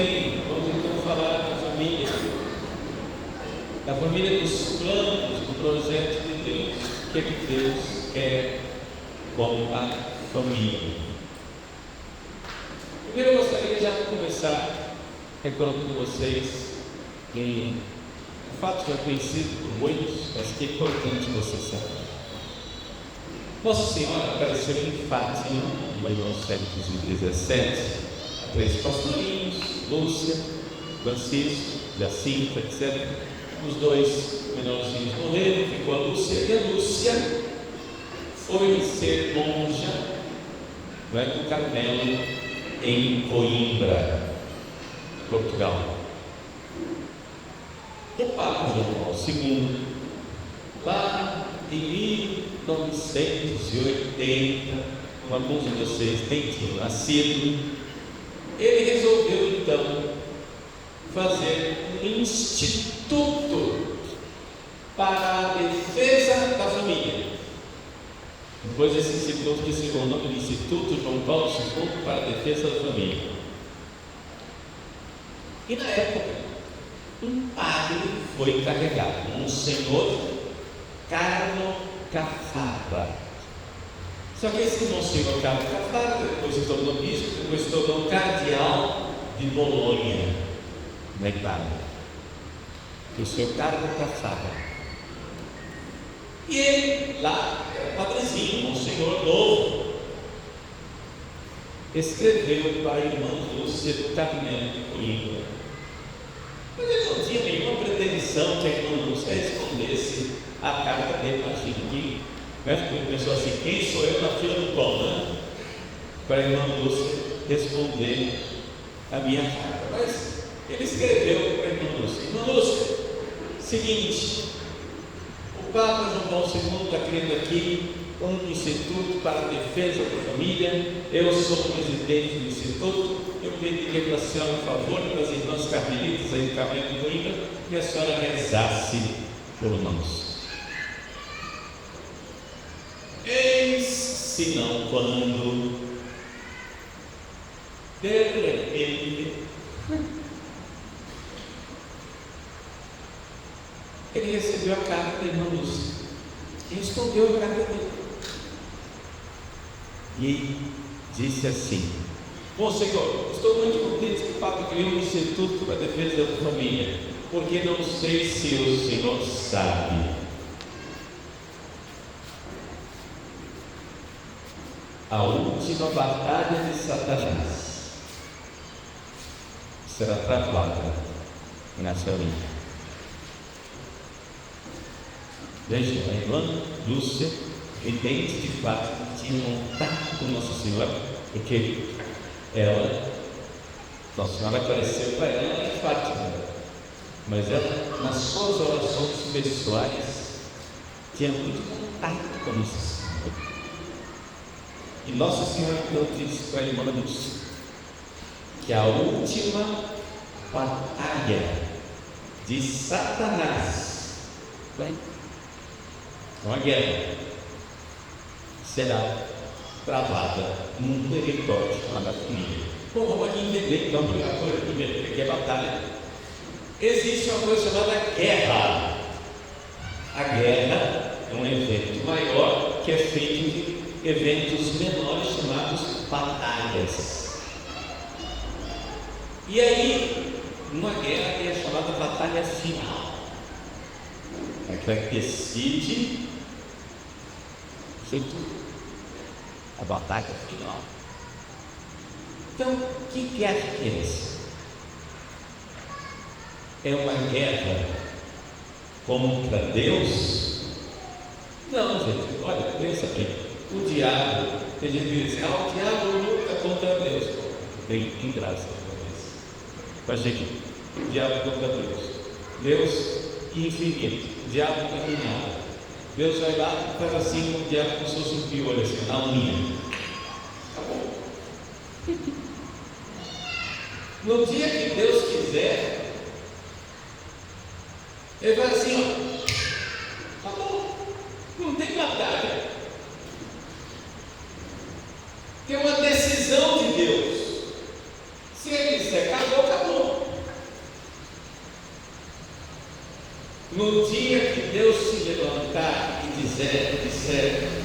bem, vamos então falar da família dos planos, do projeto de Deus. O que é que Deus quer com a família? Primeiro eu gostaria já de começar recordando com vocês que o fato já conhecido por muitos, mas que é importante você saber. Nossa Senhora apareceu em Fátima em 1917 a 3 pastorinhos, Lúcia, Francisco, Jacinta, etc. Os 2 menorzinhos morreram, ficou a Lúcia, e a Lúcia foi ser monja no Carmelo, em Coimbra, Portugal. O Papa João Paulo II, lá em 1980, como alguns de vocês nem tinham nascido, ele resolveu então fazer um instituto para a defesa da família. Depois esse instituto que se tornou o nome do Instituto João Paulo II para a defesa da família. E na época, um padre foi encarregado, um senhor Carlo Caffarra. Só que esse senhor Carlo Caffarra depois se tornou bispo, depois se tornou cardeal de Bolonha, na Itália. O senhor Carlo Caffarra. E ele lá, padrezinho, um senhor novo, escreveu para a irmã Lúcia do Carmelo de Coimbra. Mas ele não tinha nenhuma pretensão que a irmã Lúcia respondesse a carta dele para Chiquinho. Ele pensou assim: quem sou eu na fila do pão, né? Para a irmã Lúcia responder a minha carta. Mas ele escreveu para a irmã Lúcia: irmã Lúcia, seguinte, o Papa João Paulo II está criando aqui um instituto para a defesa da família. Eu sou o presidente do instituto. Eu pediria para a senhora um favor para as irmãs carmelitas aí do Carmelo de Coimbra, que a senhora rezasse por nós. Eis se não quando, de repente, ele recebeu a carta da irmã Lúcia e respondeu a carta dele. E disse assim: bom senhor, estou muito contente que o Papa criou um instituto para a defesa da família, porque não sei se o senhor sabe, a última batalha de Satanás será travada nessa linha. Veja, a irmã Lúcia, vidente de fato, tinha um contato com Nossa Senhora, porque Nossa Senhora apareceu para ela em Fátima, mas ela, nas suas orações pessoais, tinha muito contato com Nossa Senhora. E Nossa Senhora então disse para a irmã Lúcia que a última batalha de Satanás, uma guerra, será travada num território chamado família. Bom, vamos aqui entender então a primeira coisa, primeiro, que é batalha. Existe uma coisa chamada guerra. A guerra é um evento maior que é feito de eventos menores chamados batalhas. E aí, uma guerra que é chamada batalha final. Aquela que decide a batalha final. Então, que guerra é essa? É uma guerra contra Deus? Não, gente, olha, pensa bem. O diabo, tem gente que diz: o diabo luta contra Deus. Bem, em graça. Mas, gente, o diabo contra Deus. Deus infinito, o diabo não tem nada. Deus vai lá e faz assim com o diabo como se fosse um piolho, assim, na unha. Acabou. No dia que Deus quiser, ele vai assim, ó, acabou. Não tem batalha. Tem uma decisão de Deus. Se ele disser acabou, acabou. No dia que Deus se levantar e disser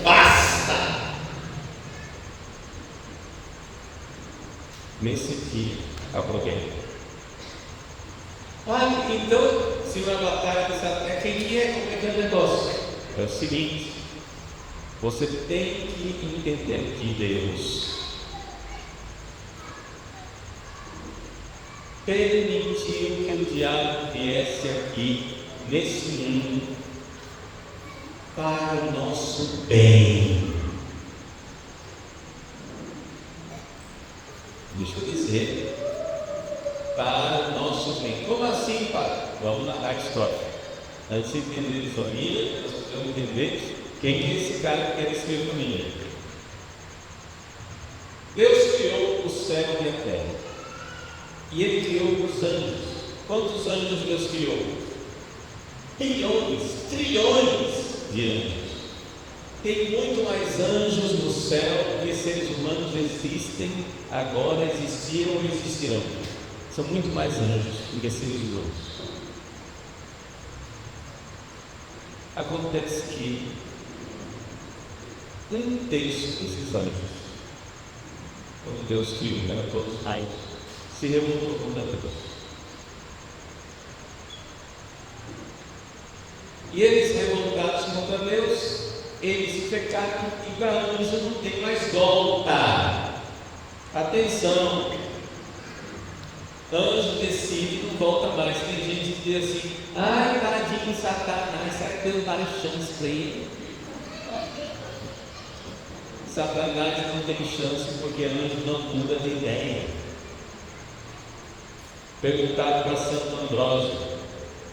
basta, nesse dia há problema. Então, se uma batalha de Satanás, quem é? Como é que é o negócio? É o seguinte: você tem que entender que Deus permitiu que o diabo viesse aqui nesse mundo para o nosso bem. Deixa eu dizer, para o nosso bem. Como assim, Pai? Vamos narrar a história. Antes de entender a família, nós precisamos entender quem é esse cara que quer escrever família. Deus criou o céu e a terra. E Ele criou os anjos. Quantos anjos Deus criou? Bilhões, trilhões de anjos. Tem muito mais anjos no céu que seres humanos existem, agora existiram e existirão. São muito mais anjos do que seres humanos. Acontece que um terço desses anjos, quando Deus criou, era todos raios, se revoltou contra Deus. E eles, revoltados contra Deus, eles pecaram e para anjo não tem mais volta. Atenção! Anjo decide e não volta mais. Tem gente que diz assim: ai, tadinho Satanás, será que Deus dá chance para ele? Satanás não tem chance porque anjo não muda de ideia. Perguntaram para Santo Ambrósio: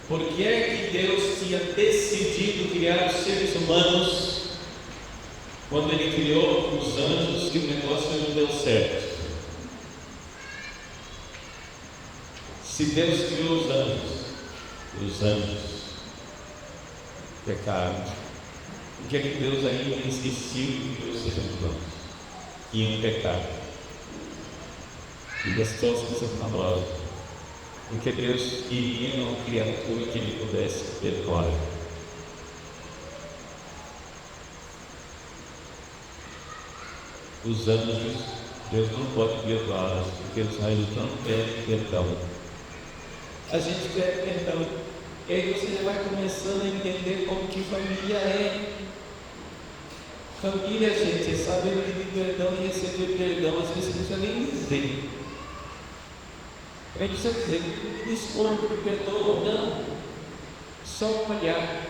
por que é que Deus tinha decidido criar os seres humanos quando Ele criou os anjos, que o negócio não deu certo? Se Deus criou os anjos pecaram, por que Deus ainda insistiu em que os seres humanos iam pecar? E resposta de Santo Ambrósio: porque Deus queria uma criatura que Ele pudesse perdoar. Os anjos, Deus não pode perdoá-los, porque os anjos não pedem perdão. A gente pede perdão, e aí você já vai começando a entender como que família é. Família, gente, é saber pedir perdão e receber perdão. Às vezes você não precisa nem dizer. A gente precisa dizer: desculpa, me perdoa. Não, só olhar.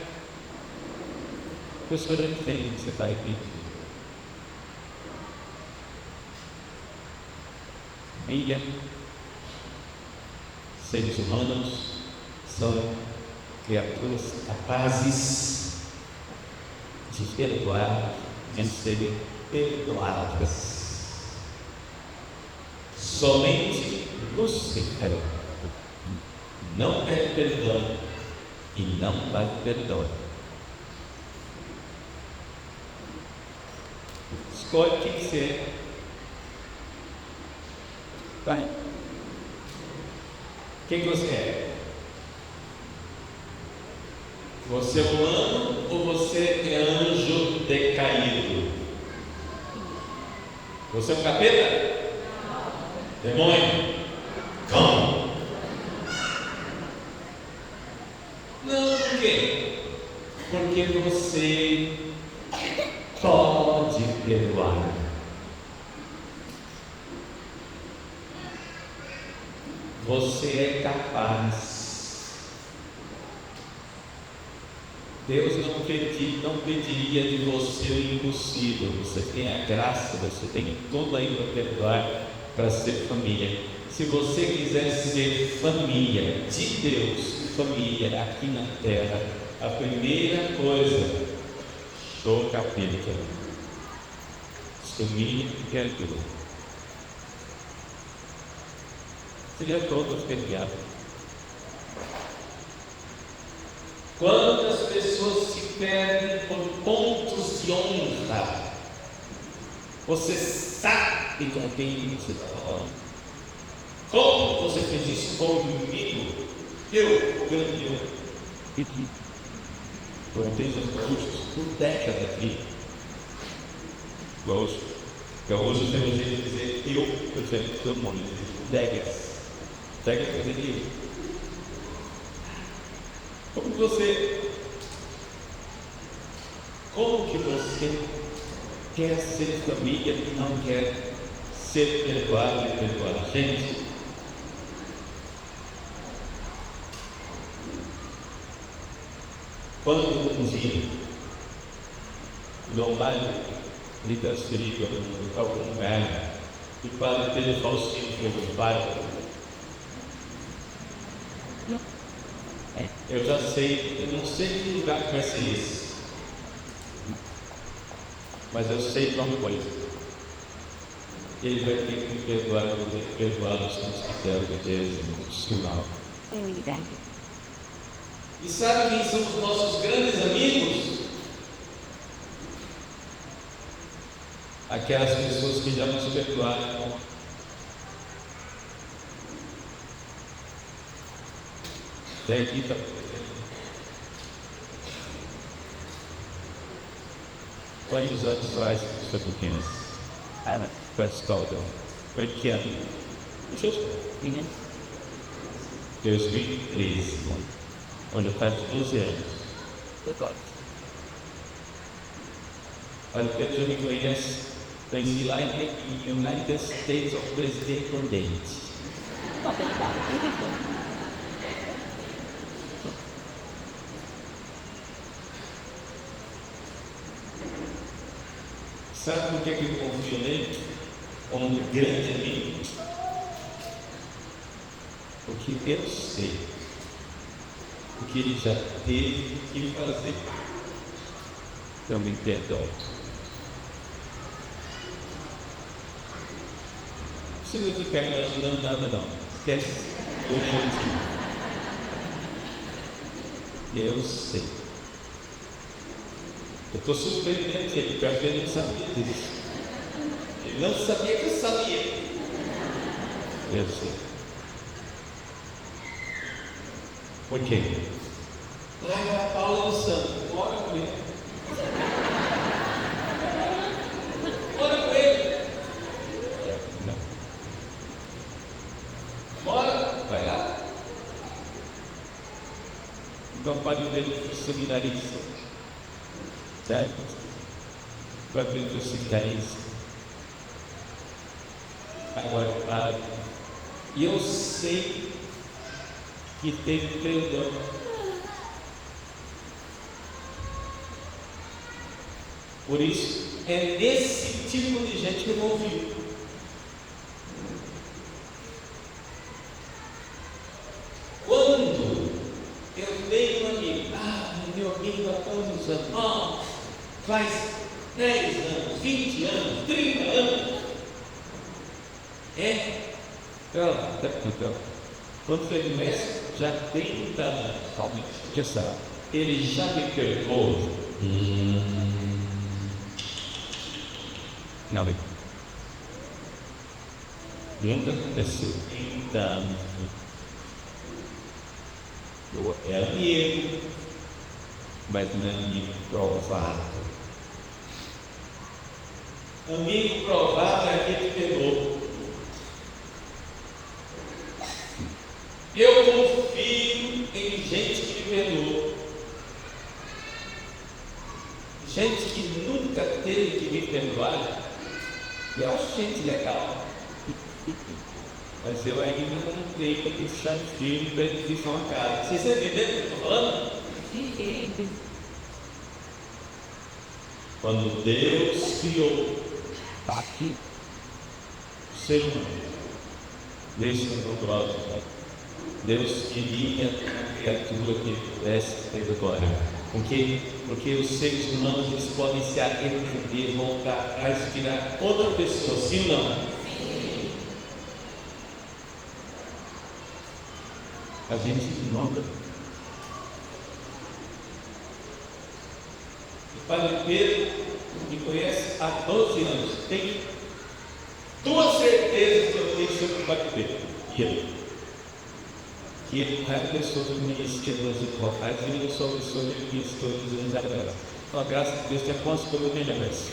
A pessoa já entende o que você está repetindo. Família, seres humanos são criaturas capazes de perdoar e serem perdoadas. Somente Lúcifer não pede perdão e não vai perdoar. Escolhe quem você é. Vai. Quem você é? Você é humano ou você é anjo decaído? Você é um capeta? Demônio? Cão? Não, por quê? Porque você pode perdoar. Você é capaz. Deus não pediria de você o impossível. Você tem a graça, você tem toda a para perdoar, para ser família. Se você quiser ser família de Deus, família aqui na terra, a primeira coisa, show capítulo, família e perdoa. Seria todos perdoados. Quantas pessoas se perdem por pontos de honra? Você sabe com quem você está falando. Como você fez isso comigo? Eu. Planejos gaúchos por décadas aqui. Gaúchos tem um jeito de dizer eu, por exemplo, todo mundo diz décadas. Décadas quer dizer eu. Como que você quer ser família e não quer ser perdoado e perdoar a gente? Quando um dia Dom Mário lhe transferiu a algum lugar e o padre Pedro Faustino foi o padre, eu já sei, eu não sei que lugar que vai ser esse, mas eu sei de uma coisa: ele vai ter que perdoar os seus critérios de Deus no final. E sabe quem são os nossos grandes amigos? Aquelas pessoas que já nos perdoaram. Até aqui está. Quantos anos faz que você é pequeno? Faz caldo. Foi que ano? 2013. Olha, faz 12 anos. Olha, o que eu me conheço, tem lá em United States of Presidente Condente. Sabe por que eu confio nele como um grande amigo? Porque eu sei o que ele já teve que fazer. Então me perdoe. Se não ficar me ajudando nada não, esquece o que eu sei. Eu estou surpreendendo ele, porque às vezes ele não sabia disso. Ele não sabia que eu sabia. Eu sei. Por quê? Lá era Paulo do Santo, ora com ele. Ora com ele. Não. Bora, vai lá. Então, o padre dele foi seminarista. Certo? Para ver os isso. Agora, padre. E eu sei que tem perdão. Por isso, é nesse tipo de gente que eu vou ouvir. Quando eu tenho um amigo, meu amigo há quantos anos? Faz 10 anos, 20 anos, 30 anos. Então, quando você começa, já tem 30 anos, já sabe, ele já me perdoou. Não, nunca aconteceu 30 anos. Eu era amigo, mas não é amigo provado. Amigo provado é aquele que perdoou. Eu confio em gente que me perdoou. Gente que nunca teve que me perdoar. E eu acho gente legal. Mas eu ainda não tenho que deixar firme para eles ir para casa. Vocês estão entendendo o que eu estou falando? Quando Deus criou aqui o ser humano, deixa no próximo. Deus queria uma criatura que pudesse ter glória. Porque os seres humanos eles podem se arrepender, voltar atrás, tirar outra pessoa, sim ou não? A gente ignora. O padre Pedro me conhece há 12 anos. Tem duas certezas que eu tenho sobre o padre Pedro. E ele. que a pessoa que me esqueceu de colocar, e eu sou a pessoa que estou dizendo agora. Então, graças a Deus, tem quantas coisas melhores.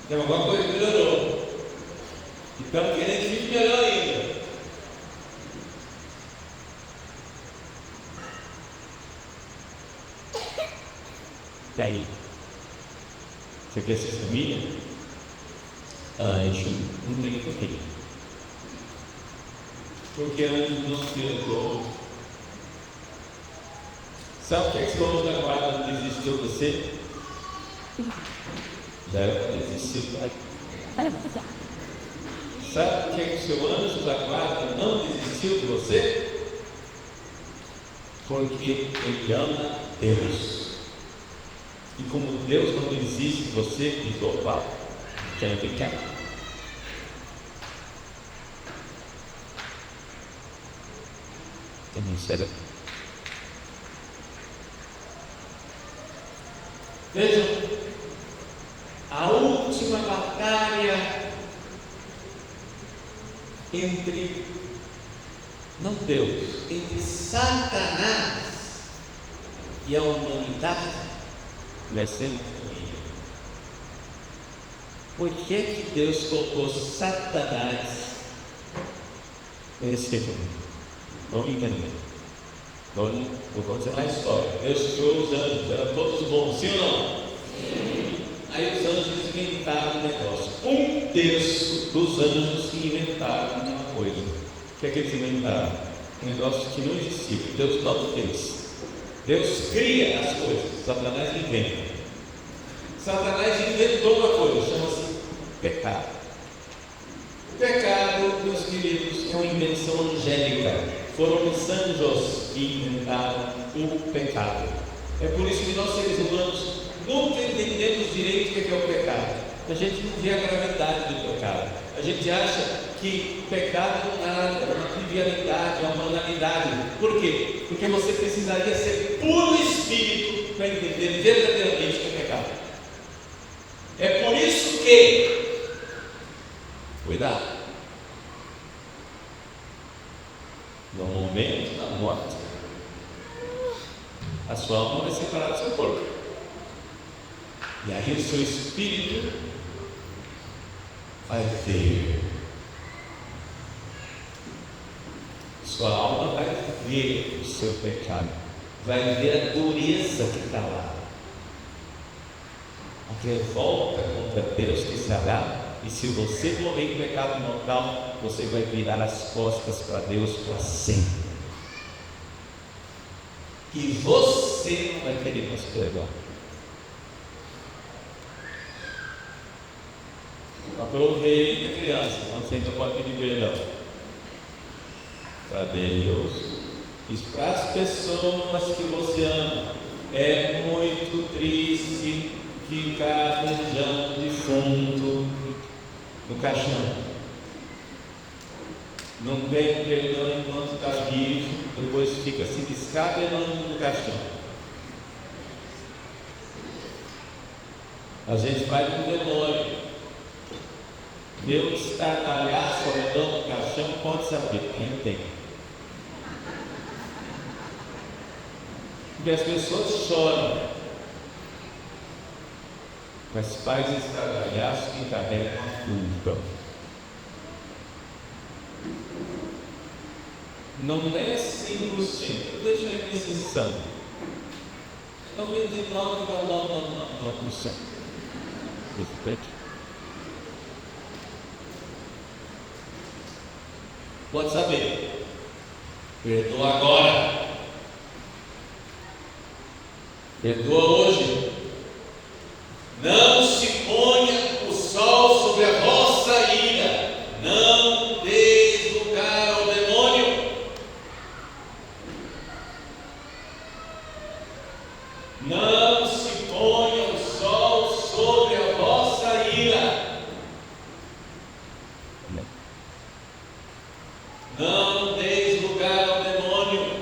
Tem alguma coisa que melhorou. Então, querendo que fique melhor ainda. Daí, você quer ser família? Anjo não tem família. Porque anjo não se perdoou. Sabe o que é que o anjo da guarda não desistiu de você? Já era para desistir. Sabe o que é que o seu anjo da guarda não desistiu de você? Porque ele ama Deus. E como Deus não desiste de você, diz o Paulo, quem quer. Tem mistério. Vejam, a última batalha entre, não Deus, entre Satanás e a humanidade vai ser família. Por que Deus colocou Satanás nesse mundo? Vamos entender. Vou dizer a história. Deus criou os anjos, eram todos bons, sim ou não? Sim. Aí os anjos inventaram um negócio. 1/3 dos anjos inventaram uma coisa. O que é que eles inventaram? Um negócio que não existia. Deus não fez. Deus cria as coisas, Satanás inventa. Satanás inventou uma coisa, chama-se pecado. O pecado, meus queridos, é uma invenção angélica. Foram os anjos que inventaram o pecado. É por isso que nós, seres humanos, nunca entendemos direito o que é o pecado. A gente não vê a gravidade do pecado. A gente acha que pecado não é uma trivialidade, uma banalidade. Por quê? Porque você precisaria ser puro espírito para entender verdadeiramente o que é pecado. É por isso que, cuidado, no momento da morte, a sua alma vai separar do seu corpo. E aí o seu espírito vai ver. Sua alma vai ver o seu pecado, vai ver a dureza que está lá. A revolta contra Deus que será. E se você morrer em pecado mortal, você vai virar as costas para Deus para sempre. E você não vai querer mais perdoar. Aproveita, criança, quando você ainda pode pedir perdão para Deus. Diz para as pessoas que você ama: é muito triste ficar beijando defunto no caixão. Não tem perdão enquanto está vivo, depois fica se descabelando no caixão. A gente vai para o velório. Deus estardalhaço ao redor do caixão, pode saber quem tem. Porque as pessoas choram, mas faz estardalhaço quem carrega uma culpa. Não é 100%, deixa eu ir pensando. Talvez 99,99%. Respeito. Pode saber. Perdoa agora. Perdoa hoje. Não se ponha o sol sobre a vossa ira. Não deis lugar ao demônio. Não se ponha o sol sobre a vossa ira. Não deis lugar ao demônio.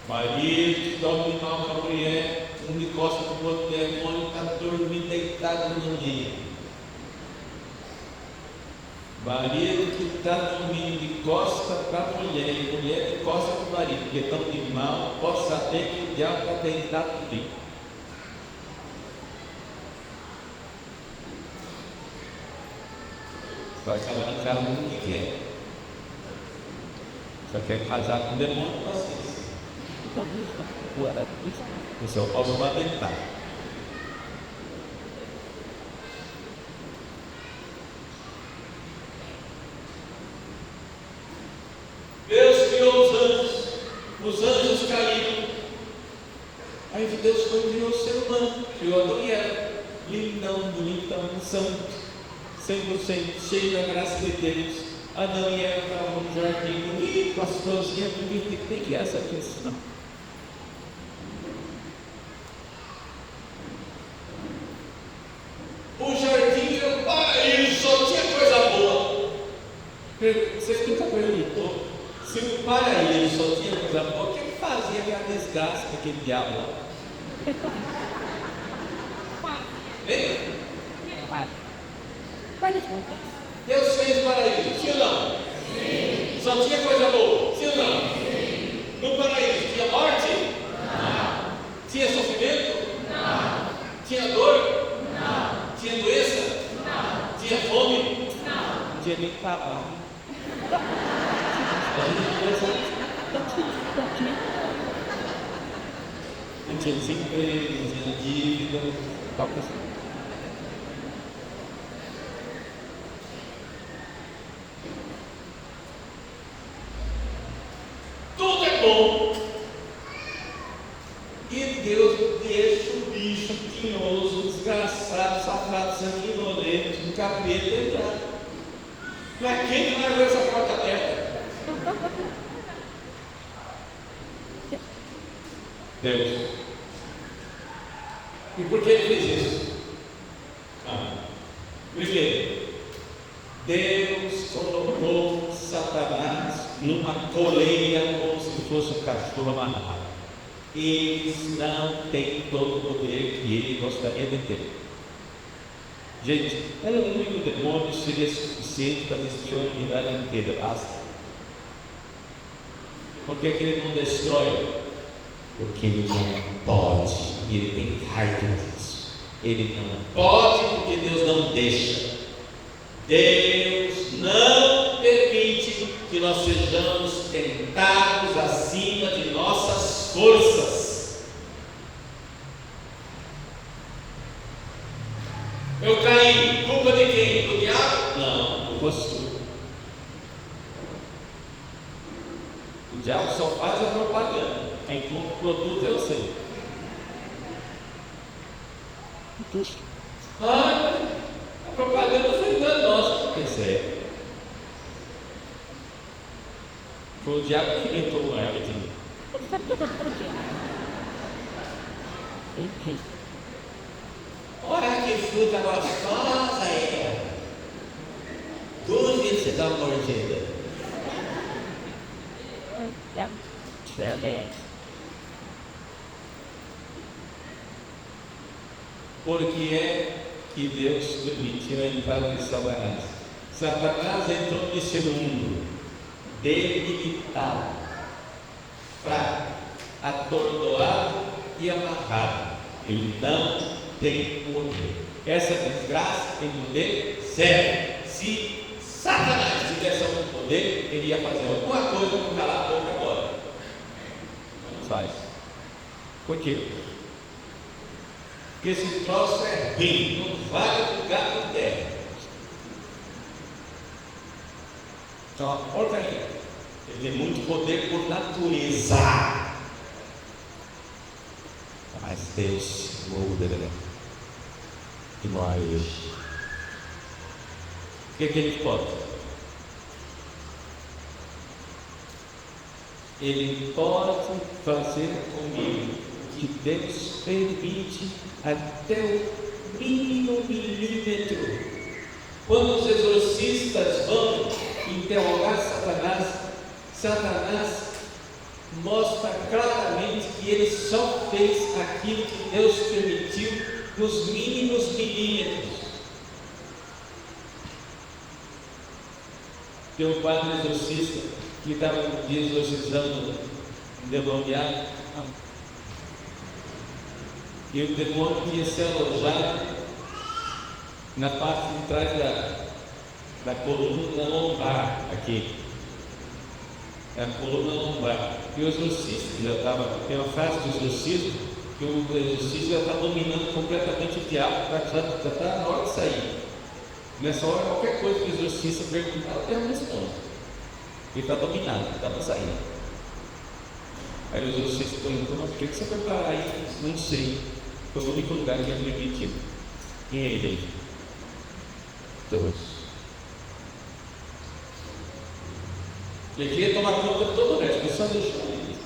Marido, dominar uma mulher, um o demônio está dormindo deitado no meio. Marido que está dormindo de costa para a mulher, e mulher de costa para o marido, porque estão de mal, pode saber que o diabo está deitado ali. Vai casar com cara do que quer. Só quer casar com o demônio, paciência. Eu só posso lamentar. Deus criou os anjos caíram. Aí Deus foi e criou o ser humano, criou Adão e Eva, lindão, bonitão, santo, 100% cheio da graça de Deus. Adão e Eva estavam no jardim, bonito, com as florzinhas bonitas, tem que essa questão. O jardim era um paraíso, só tinha coisa boa. Vocês nunca perguntou? Se o paraíso só tinha coisa boa, o que fazia aquela desgraça com aquele diabo lá? Hein? Deus fez o paraíso, sim ou não? Sim. Só tinha coisa boa, sim ou não? Sim. No paraíso tinha morte? Não. Tinha sofrimento? Não. Tinha dor? Não. Tinha doença? Não. Tinha fome? Não. Não tinha nem trabalho. Não tinha desemprego, não tinha dívida, tal coisa. Tudo é bom. E Deus deixa o bicho tinhoso, desgraçado, safado, sanguinolento, um capeta entrar. Mas quem que largou essa porta aberta? Deus. E por que ele fez isso? Primeiro, Deus colocou Satanás numa coleira como se fosse um cachorro amarrado. Eles não têm todo o poder que ele gostaria de ter. Gente, era o único demônio seria suficiente para destruir a humanidade inteira, basta. Por que ele não destrói? Porque ele não pode, e ele tem raiva disso. Ele não pode porque Deus não deixa. Deus não permite que nós sejamos tentados acima de nossas forças. Eu caí, culpa de quem? Do diabo? Não, culpa sua. O diabo só faz a propaganda. Quem compra o produto é você. A propaganda foi enganosa. Percebe? Foi o diabo que inventou o marketing. Olha que fruta gostosa é. Dúvida você dá uma mordida. Por que é que Deus permitiu a entrada de Satanás? Satanás entrou nesse mundo debilitado, fraco, atordoado e amarrado. Ele não tem poder. Essa desgraça tem poder sério. Se Satanás tivesse algum poder, ele ia fazer alguma coisa para calar a boca agora. Não faz. Por quê? Porque esse troço é ruim, não vale lugar na terra. Então, uma porcaria. Ele tem muito poder por natureza. Mas Deus muda, né? Demais. O que ele pode? Ele pode fazer comigo que Deus permite até o mínimo milímetro. Quando os exorcistas vão interrogar Satanás, Satanás mostra claramente que ele só fez aquilo que Deus permitiu nos mínimos milímetros. Tem um padre exorcista que estava um dia exorcizando um demoniado, e o demônio tinha se alojado na parte de trás da coluna lombar, aqui, a coluna lombar. E o exorcista já estava, tem uma frase do exorcismo, que o exorcista já está dominando completamente o diabo, já está na hora de sair. Nessa hora, qualquer coisa que o exorcista perguntar, ele responde. Ele está dominado, ele está para sair. Aí o exorcista perguntou: mas por que você foi para aí? Não sei. Foi o único lugar que é permitido. Quem é ele aí? Deus. Ele queria tomar conta de todo o resto, mas só deixou ele.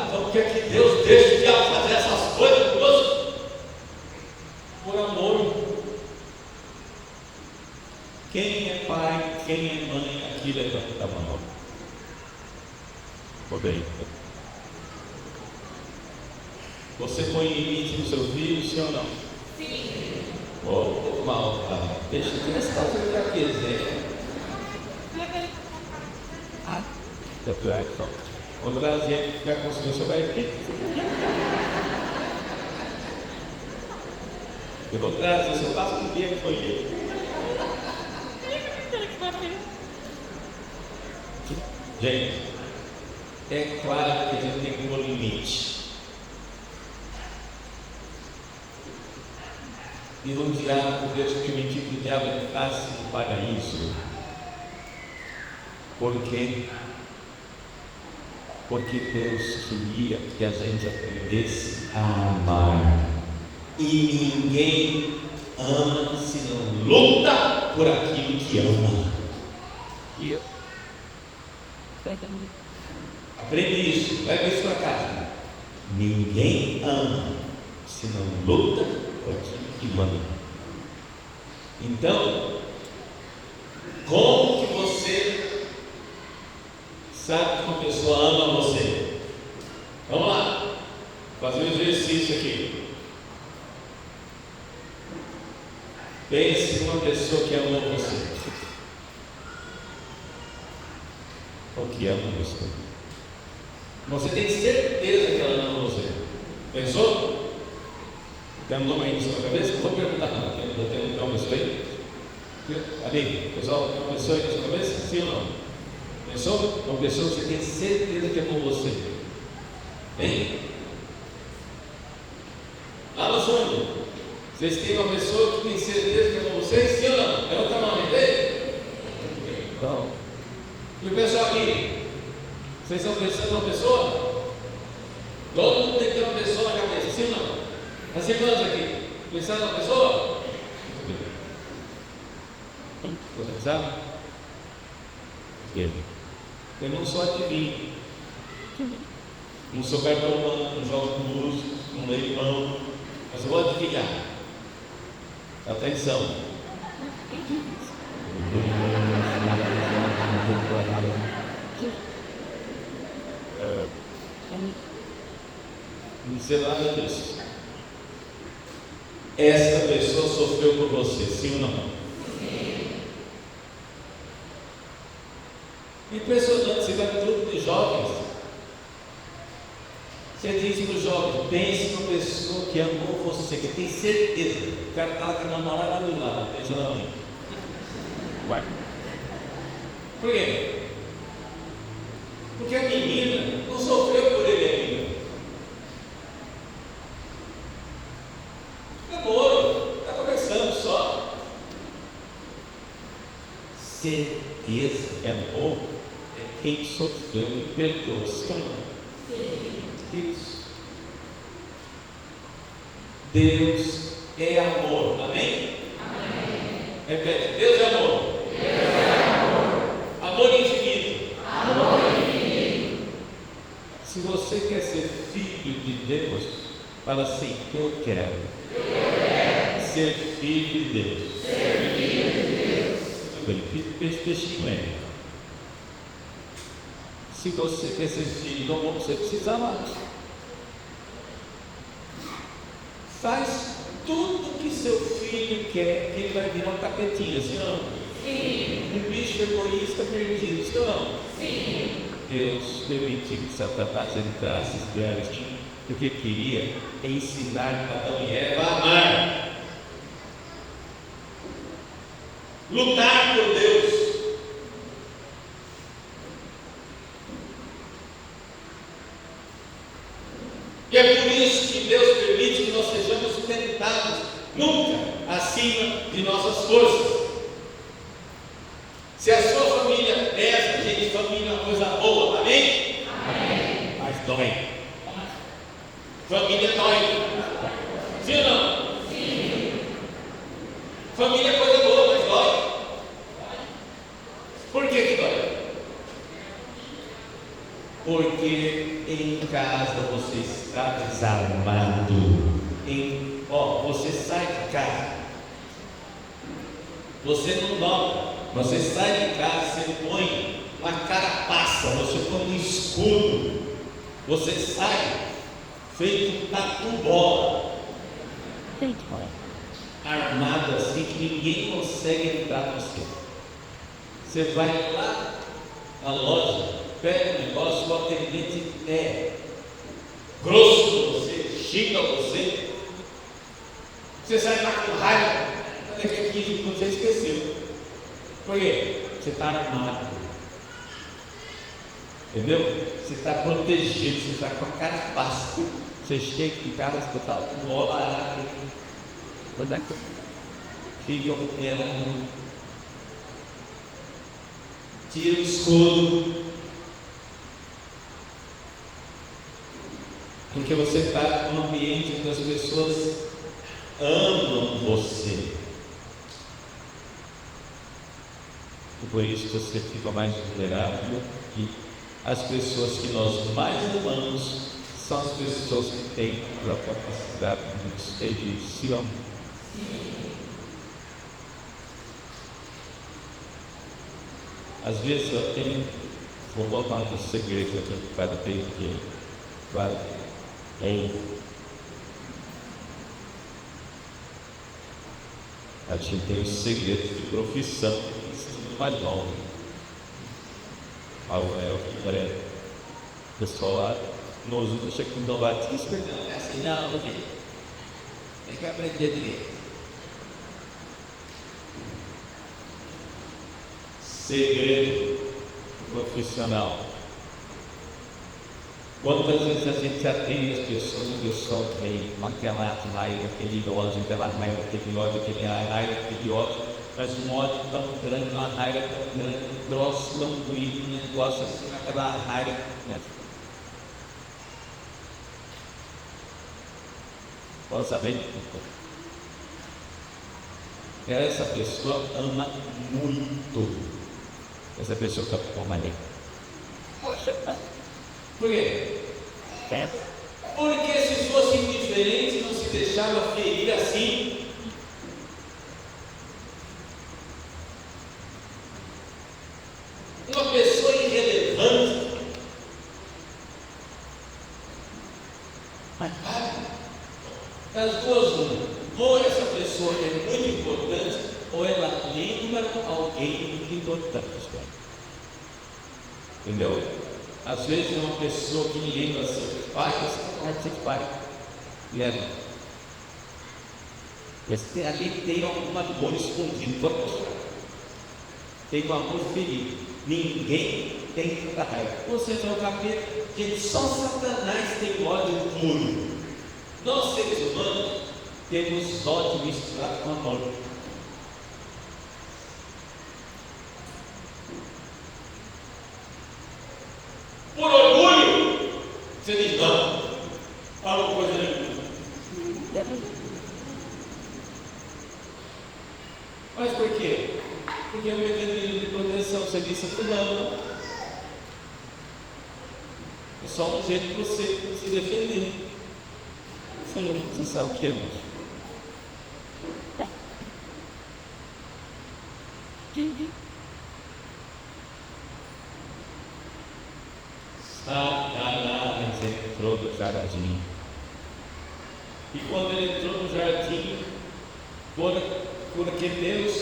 Então quer que Deus deixe de fazer essas coisas conosco? Por amor. Quem é pai, quem é mãe, aqui levanta a mão. Bem. Você põe limite no seu filho, sim ou não? Sim. Oh, mal, tá? Deixa eu ver se está fazendo aqui, quando o Brasil ficar com você vai ver. Eu vou trazer, você passa um dia que foi ele. Gente, é claro que a gente tem que pôr limite. E não dirá por Deus permitir que o diabo entrasse no paraíso. Por quê? Porque Deus queria que a gente aprendesse a amar. E ninguém ama se não luta por aquilo que ama. E eu aprende isso, leva isso para casa. Ninguém ama se não luta por aquilo que ama. Então, como que você sabe que uma pessoa ama você? Vamos lá, fazer um exercício aqui. Pense numa pessoa que ama você. Ou que ama você. Você tem certeza que ela ama você. Pensou? Tem um nome aí na sua cabeça? Não vou perguntar, não. Tem um nome aí? Ali, pessoal, tem uma pessoa aí na sua cabeça? Sim ou não? Pensou? Uma pessoa que você tem certeza que ama você. Hein? Lá no fundo, vocês têm uma pessoa que tem certeza que ama vocês? Sim ou não? Levanta a mão, entende? Então. E o pessoal aqui? Vocês estão pensando numa pessoa? Todo mundo tem que ter uma pessoa na cabeça, sim ou não? As irmãs aqui, pensando numa pessoa? Você sabe? Eu não sou adivinho. Não sou cartomante, não jogo música, não leio pão, mas eu vou adivinhar. Atenção. Não sei nada disso. Essa pessoa sofreu por você, sim ou não? Impressionante, você vai para o grupo de jovens. Você diz para os jovens: pense numa pessoa que amou você, que tem certeza. O cara está com a namorada lá do lado, pensa na mãe. Ué. Por quê? Porque a menina não sofreu por ele ainda. Namoro, está conversando só. Certeza é amor, é quem sofreu e perdoou. Isso. Deus é amor, amém? Amém. Repete: Deus é amor. Deus é amor. Amor infinito. Amor infinito. Se você quer ser filho de Deus, fala assim: eu quero ser filho de Deus. Esse peixinho é. Se você quer ser filho do mundo, você precisa amar. Faz tudo que seu filho quer, que ele vai virar um tapetinho, assim, não? Sim. Um bicho egoísta perdido, isso não? Sim. Deus permitiu que Satanás entrasse e porque queria ensinar Adão e Eva a amar. Lutar por Deus. E é por isso que Deus permite que nós sejamos tentados, nunca acima de nossas forças. Se a sua família é, gente, família é uma coisa boa, amém? Amém. Mas dói. Família dói. Sim ou não? Sim. Família é coisa boa, mas dói. Por que dói? Porque em casa você está desarmado. Você sai de casa, você não dobra, você sai de casa, você põe uma carapaça, você põe um escudo, você sai feito um tatu-bola, armado assim que ninguém consegue entrar no você. Você vai lá na loja, pega o negócio, o atendente é grosso com você, xinga você, você sai lá com raiva, daqui a 15 minutos você esqueceu. Por quê? Você está armado, entendeu? Você está protegido, você está com a carapaça, você chega em casa, você está com bola, fica o pé, tira o escudo, porque você está num ambiente onde as pessoas amam você, e por isso você fica mais vulnerável. E as pessoas que nós mais amamos são as pessoas que têm a capacidade de se amar. Às vezes eu tenho, vou botar um segredo aqui para ter que a gente tem os segredos de profissão, mais longo. O pessoal lá nos usa, chega com o Dom Batista, não é assim, não, tem que aprender direito. Segredo profissional. Quantas vezes a gente atende as pessoas e o pessoal vem com aquela raiva, aquele ódio, aquela raiva, aquele ódio, aquele ódio, mas um ódio tão grande, uma raiva tão grande, um troço tão doído, um negócio assim, aquela raiva. Né? Pode saber? Essa pessoa ama muito. Essa pessoa está com uma lei. Por quê? Porque se fosse indiferente, não se deixava ferir assim. Uma pessoa irrelevante. As duas, ou essa pessoa é muito importante, ou ela lembra alguém muito importante. Entendeu? Às vezes é uma pessoa que lembra seu pai, você pode ser pai. Lembra? Ali tem alguma dor escondida. Tem um amor ferido. Ninguém tem tanta raiva. Você não é o capeta. Gente, só Satanás tem ódio puro. Nós, seres humanos, temos ódio misturado com amor. Por orgulho, você diz não, fala coisa nenhuma. Mas por quê? Porque é um mecanismo de proteção. Você disse que não. É só um jeito de você se defender. Você sabe o que é, Satanás entrou no jardim. E quando ele entrou no jardim, porque Deus,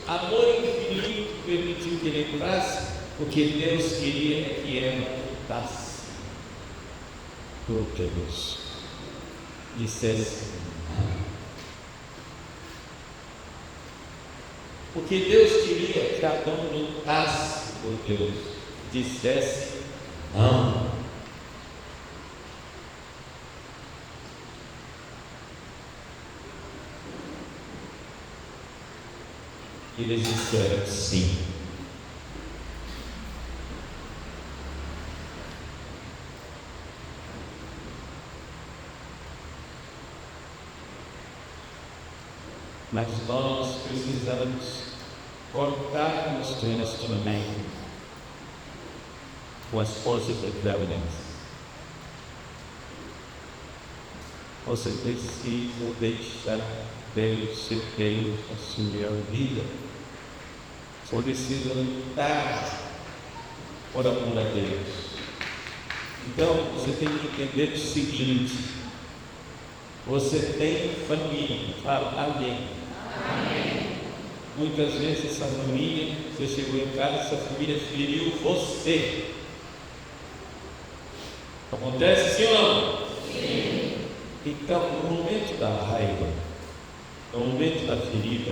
amor infinito, permitiu que ele entrasse, o que Deus queria é que Eva lutasse por Deus, dissesse não. O que Deus queria é que Adão lutasse por Deus, dissesse não. Eles disseram sim. Mas nós precisamos cortarmos neste momento com as forças da evidência. Você precisa deixar Deus ser Deus na sua vida. Você precisa lutar por amor a Deus. Então você tem que entender o seguinte: você tem família. Fala, amém. Amém. Muitas vezes essa família, você chegou em casa, essa família feriu você. Acontece sim ou não? Sim. Então, no momento da raiva, no momento da ferida,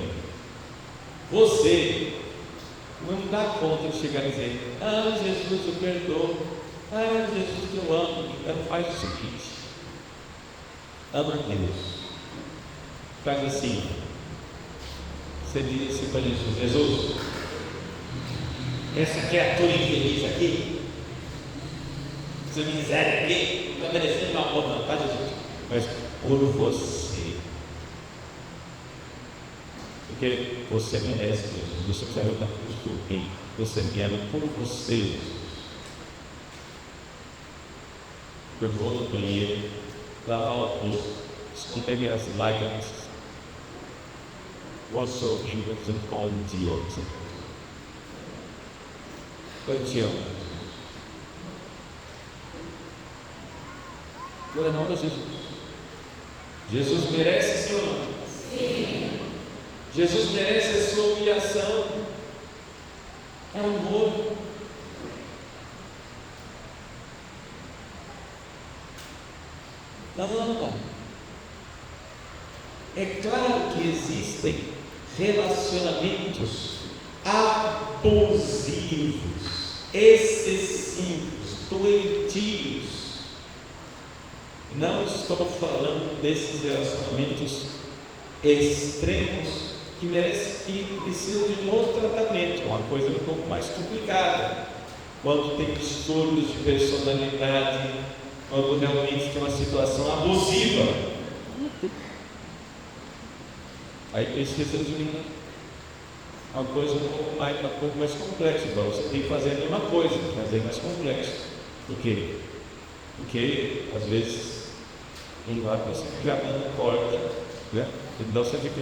você não dá conta de chegar e dizer: ah, Jesus, eu perdoo. Ah, Jesus, eu amo. Então faz o seguinte: ama Deus. Faz assim. Você diz assim para Jesus: Jesus, essa criatura infeliz aqui, essa miséria aqui, não está merecendo meu amor, não, tá, Jesus? Mas por você, porque você merece, Jesus. Você saiu da cruz do Rei, você me ama por você, Jesus. Perdoa no banheiro, lavar o rosto, esconder as lágrimas, wash your hands and call me Deus. Eu te amo. Glória a Deus, Jesus. Jesus merece, sim ou não? Sim. Jesus merece a sua humilhação. É amor. Não. É claro que existem relacionamentos abusivos, excessivos, doentios. Não estou falando desses relacionamentos extremos que precisam de um outro tratamento, uma coisa um pouco mais complicada. Quando tem distúrbios de personalidade, quando realmente tem uma situação abusiva, aí precisa de uma coisa um pouco mais complexa. Então você tem que fazer a mesma coisa, fazer mais complexo. Por quê? Porque às vezes não vai você ficar dando corda, né? Então você fica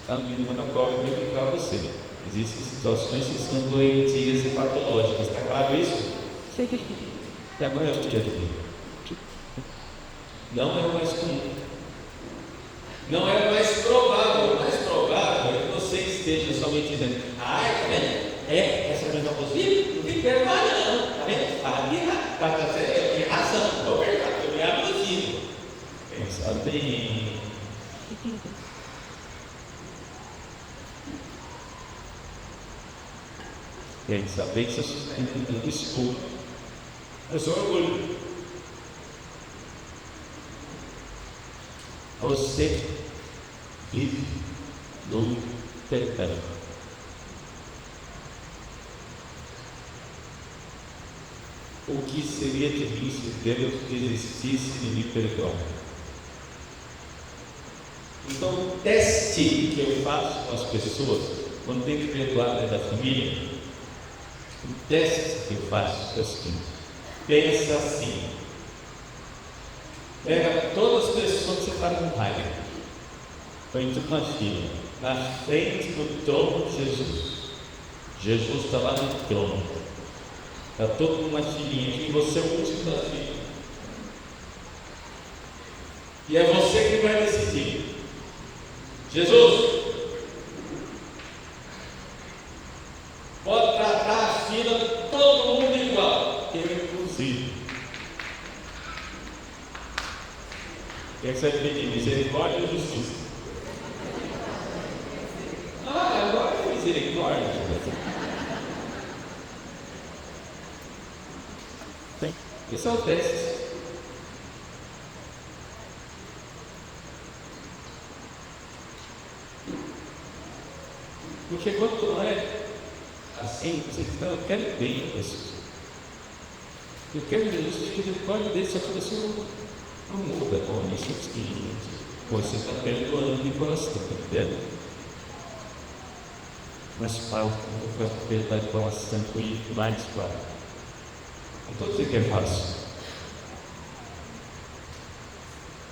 a menina na corda e vai ficar você. Existem situações que são doentias e patológicas, está claro isso? E agora eu te digo. Não é o mais comum, não é o mais provável. O mais provável é que você esteja somente dizendo: ai, tá vendo? Essa coisa abusiva, não tem vergonha, não, tá vendo? Eu tenho razão, estou perdoado, eu me abusivo. Pensa bem. Pensa bem que você sustenta desculpa. É só orgulho. Você vive no perdão. O que seria de mim se Deus desistisse de me perdoar? Então, o teste que eu faço com as pessoas, quando tem que perdoar dentro da família, o teste que eu faço é o seguinte: pensa assim. Pega todas as pessoas que você está com raiva, põe tudo na fila, na frente do trono de Jesus. Jesus está lá no trono, está todo numa filinha aqui, você é o último da fila. E é você que vai decidir. Jesus, pode tratar a fila todo mundo igual, eu inclusive. O que você pedir? Misericórdia ou justiça? Agora é misericórdia. Tem. Esse é o teste. Porque quanto não é assim, você diz, não, eu quero bem a pessoa. Eu quero Jesus, que misericórdia dele, só que você não muda com isso que você está perdoando e gostando. Mas falta a verdade bastante e mais claro. Não estou dizendo que é fácil.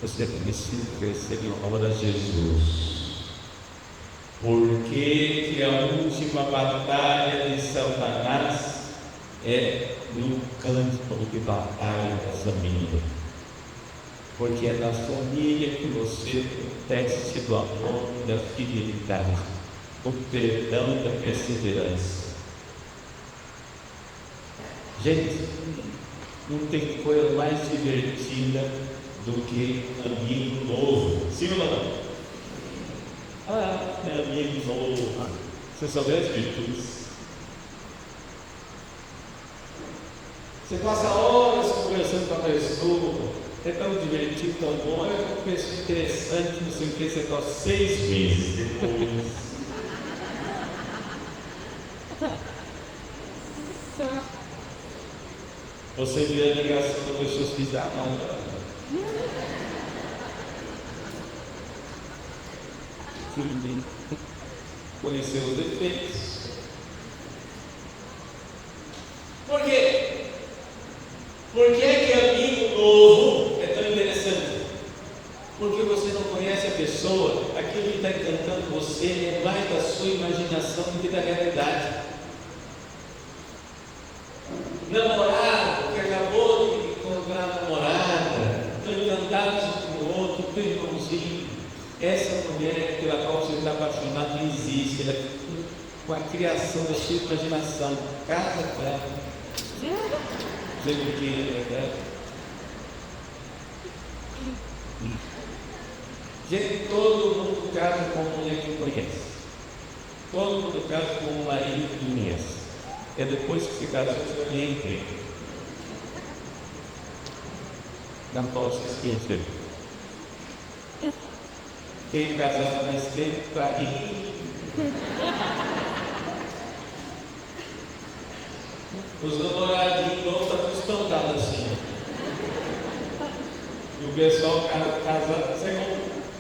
Você precisa crescer em obra de Jesus. Porque que a última batalha de Satanás é no campo de batalha da família. Porque é na família que você tem o teste do amor e da fidelidade, o perdão e da perseverança. Gente, não tem coisa mais divertida do que amigo novo. Sim ou não? É amigo novo. Você souber as virtudes. Você passa horas conversando com a pessoa, é tão divertido, tão bom, é uma pessoa interessante, não sei o que, você está 6 meses depois. Você vê a ligação da pessoa que diz, não. Conhecer os defeitos. Por quê? Por que amigo novo é tão interessante? Porque você não conhece a pessoa, aquilo que está encantando você é mais da sua imaginação do que da realidade. Namorado que acabou de encontrar a namorada, estão encantados um com o outro, tão irmãozinho. Essa mulher pela qual você está apaixonado não existe, ela é com a criação da sua imaginação. Casa com ela. Sei o que é verdade. Gente, todo mundo casa com uma mulher que conhece. Todo mundo casa com um marido que conhece. É depois que se casou que você entra. Não posso esquecer. Quem casava mais tempo está aí. Os namoradinhos vão estar todos espantados assim. E o pessoal casado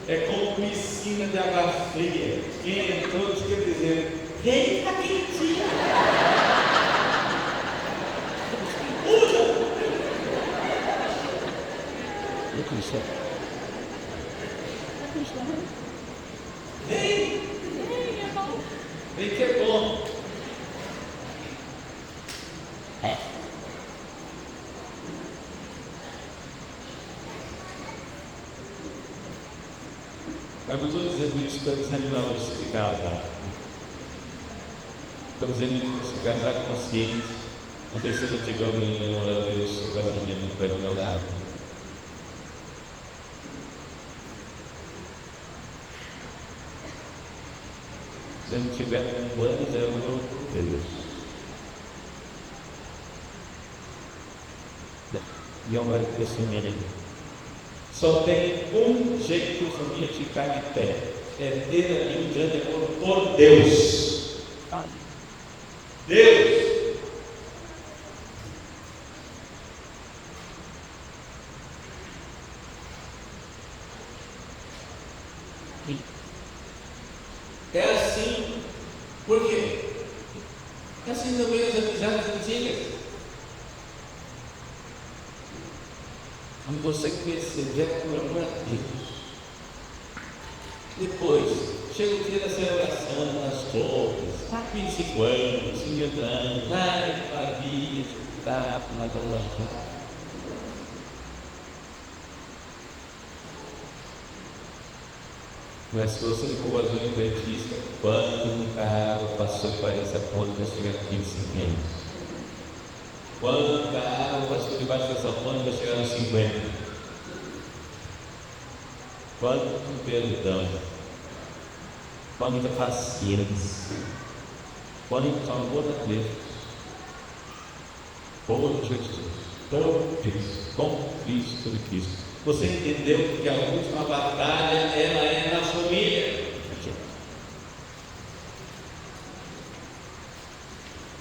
é como piscina de água fria. Quem entrou quer dizer, vem pra quentinha. Vem, irmão. Vem que é bom. Mas não estou dizendo isso para desanimar você de casar. Estou dizendo isso para você casar consciente. Não precisa chegar alguém e orar a Deus, o casamento para o meu lado. Se eu não tiver um plano, eu não vou ter Deus. E é um crescimento. Só tem um jeito de família ficar de pé. É ter ali um grande amor por Deus. Deus. É assim. Por quê? É assim também as amizades antigas. Quando você persevera por amor a Deus, depois chega o dia da celebração, nas roupas, 25 anos, 50 anos, ai, que maravilha, tá, mas vamos lá. Mas se você for fazer um dentista, quando um carro passou por essa ponte, vai chegar a 25 anos. Quando um carro passou debaixo dessa ponte, vai chegar a 50. Quanto perdão, quanta paciência, quanto amor a Deus, por Jesus, por Cristo, com Cristo e Cristo. Você entendeu que a última batalha ela é na família?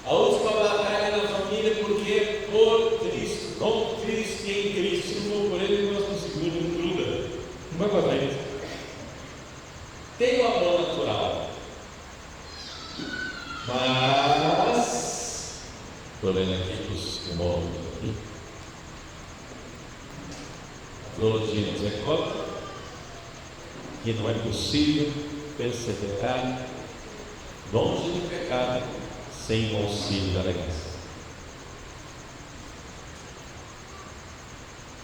A última batalha é na família porque por Cristo, com Cristo e em Cristo, se não for por Ele, nós não seguramos em gruda. Não vai fazer isso. Tem o amor natural, mas estou lendo aqui os móveis aqui. A teologia nos recorda que não é possível perseverar longe do pecado sem o auxílio da graça.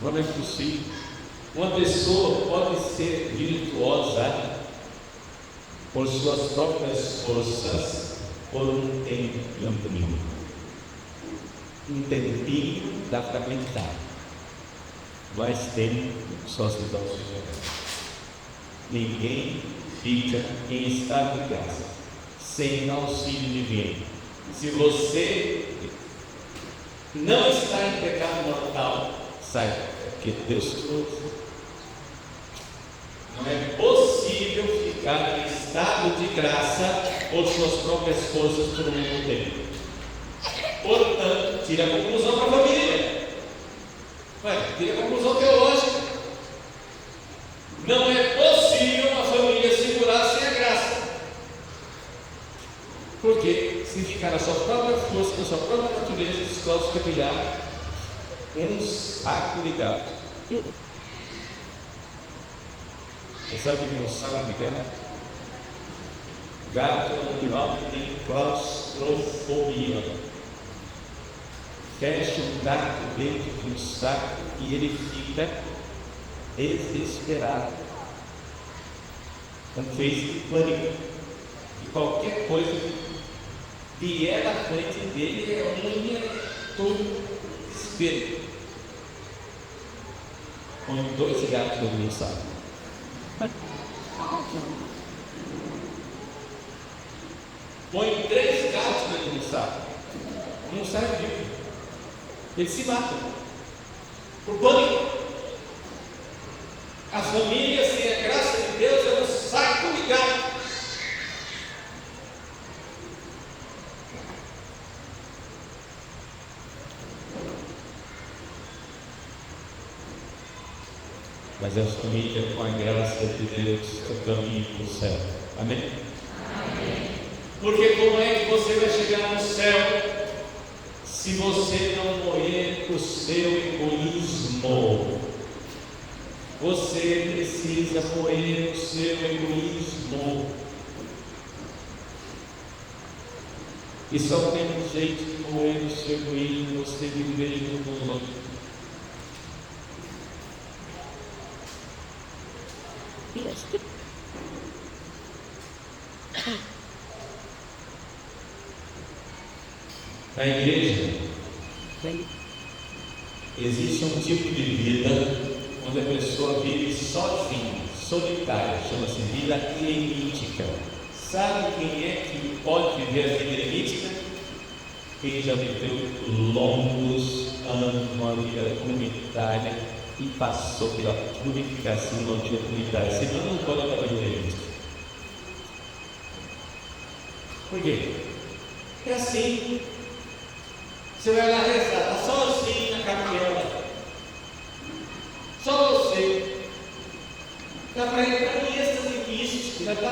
Não é possível. Uma pessoa pode ser virtuosa por suas próprias forças por um tempinho. Um tempinho dá para aguentar, mas tempo só se dá o Senhor. Ninguém fica em estado de graça sem auxílio divino. Se você não está em pecado mortal, saiba que Deus trouxe. Não é possível ficar em estado de graça por suas próprias forças por muito tempo. Portanto, tira a conclusão para a família. Tira a conclusão teológica. Não é possível uma família segurar sem a graça. Porque se ficar na sua própria força, na sua própria natureza, escolhe se brilhar em um saco de gato. Você sabe que não sabe o que é? Gato é um animal que tem claustrofobia. Fecha um gato dentro de um saco e ele fica desesperado. Uma crise de pânico. E qualquer coisa que vier na frente dele é unha, todo desespero. Põe 2 gatos dentro de um saco. Põe 3 gatos dentro de um saco. Não sai vivo. Eles se matam por pânico. A família sem a graça de Deus é um saco de gato. Mas a família, com a graça de Deus, é o caminho para o céu. Amém? Amém? Porque como é que você vai chegar no céu se você não morrer para o seu egoísmo? Você precisa morrer para o seu egoísmo. E só tem um jeito de morrer no seu egoísmo, você viver no mundo. Na igreja existe um tipo de vida onde a pessoa vive sozinha, solitária, chama-se vida eremítica. Sabe quem é que pode viver a vida eremítica? Quem já viveu longos anos numa vida comunitária e passou pela purificação de uma vida comunitária, senão não pode estar vida eremítica. Por quê? É assim. Você vai lá rezar, está sozinho na capela, só você, está para entrar em êxtase místico, já está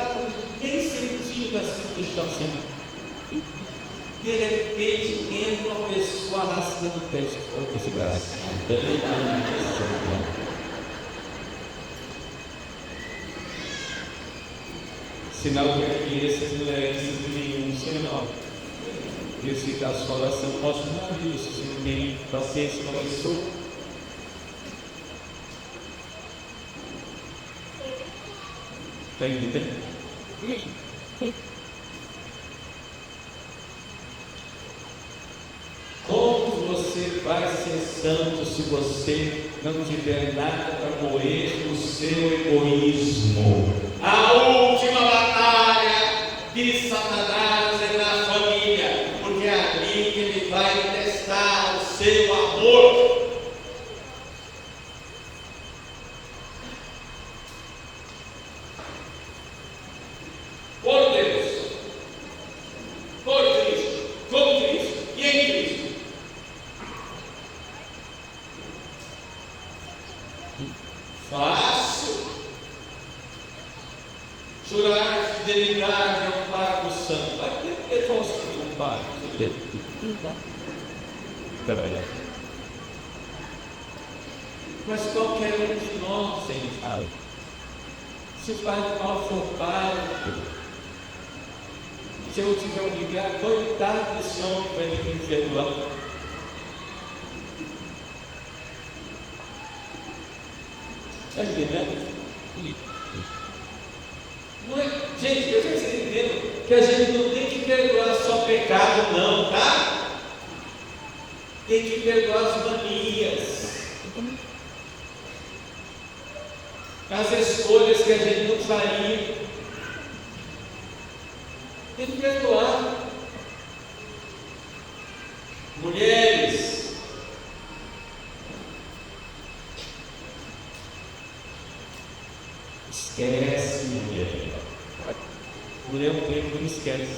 bem sentido da situação. De repente entra uma pessoa arrastando o pé, esse braço. Sinal que a criança não é de nenhum sinal. Esse da oração mostra nada disso, se não tem paciência com a pessoa. Está entendendo? Como você vai ser santo se você não tiver nada para morrer no seu egoísmo? A última batalha de Satanás é na família, porque é ali que ele vai testar o seu amor. Por Deus, por Cristo, com Cristo e em Cristo. Fácil jurar fidelidade ao Pai do Santo. Vai ter que construir um Pai. Mas qualquer um de nós, Senhor, se o Pai do mal for Pai, se eu tiver um ligar, coitado desse homem que vai me perdoar. Está entendendo? Não é, gente, eu estou entendendo que a gente não tem que perdoar só pecado, não, tá? Tem que perdoar as manias, as escolhas que a gente não faria. Tem que perdoar. Mulheres, esquece, mulher. Mulher é um tempo que não esquece.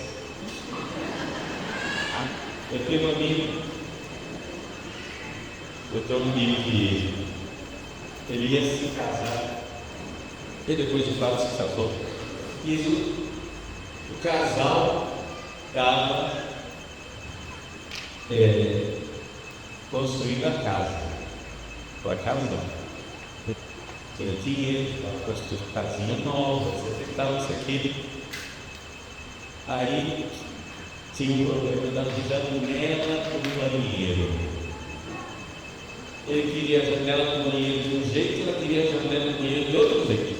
Eu tenho um amigo, que ele ia se casar, e depois de fato se casou. E o casal estava construindo a casa. A casa não. Tinha dinheiro, estava construindo casinha nova, estava isso aqui. Aí tinha o problema da janela do banheiro. Ele queria a janela do banheiro de um jeito, ela queria a janela do banheiro de outro jeito.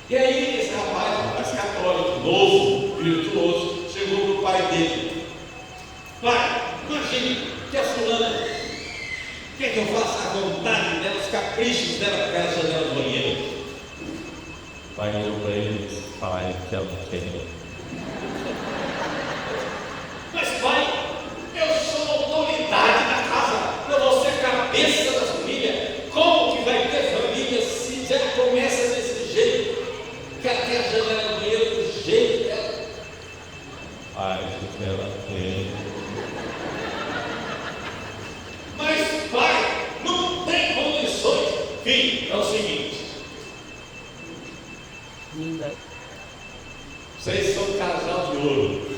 E aí esse rapaz católico, novo, virtuoso, chegou para o pai dele. Pai, imagine que a fulana quer que eu faça a vontade dela, os caprichos dela para aquela janela do banheiro. O pai olhou para ele e disse: pai, que ela não quer. Mas pai, eu sou autoridade da casa, eu vou ser cabeça da família. Como que vai ter família se já começa desse jeito? Quer ter a janela do banheiro do jeito dela? Pai, que ela tem. Mas pai, não tem condições. Filho, é o seguinte: vocês são um casal de ouro.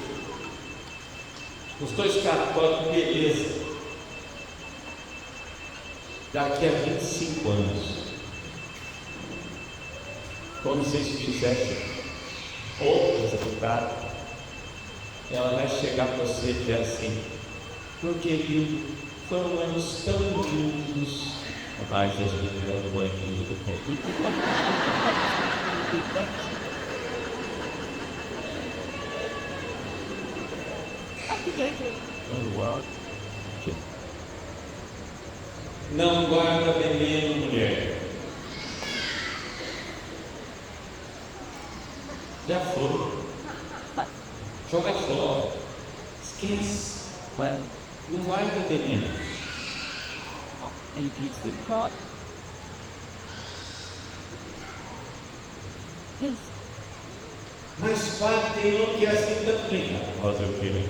Os dois católicos, beleza. Daqui a 25 anos, quando vocês fizessem outros resultados, ela vai chegar para você e dizer assim: meu querido, foram anos tão lindos. Mas a gente vai no banheiro do tempo. Não guarda veneno, mulher. Já foi. Joga fora. Esquece. Não guarda veneno. Mas pai, tem um que é assim também. Fazer o quê?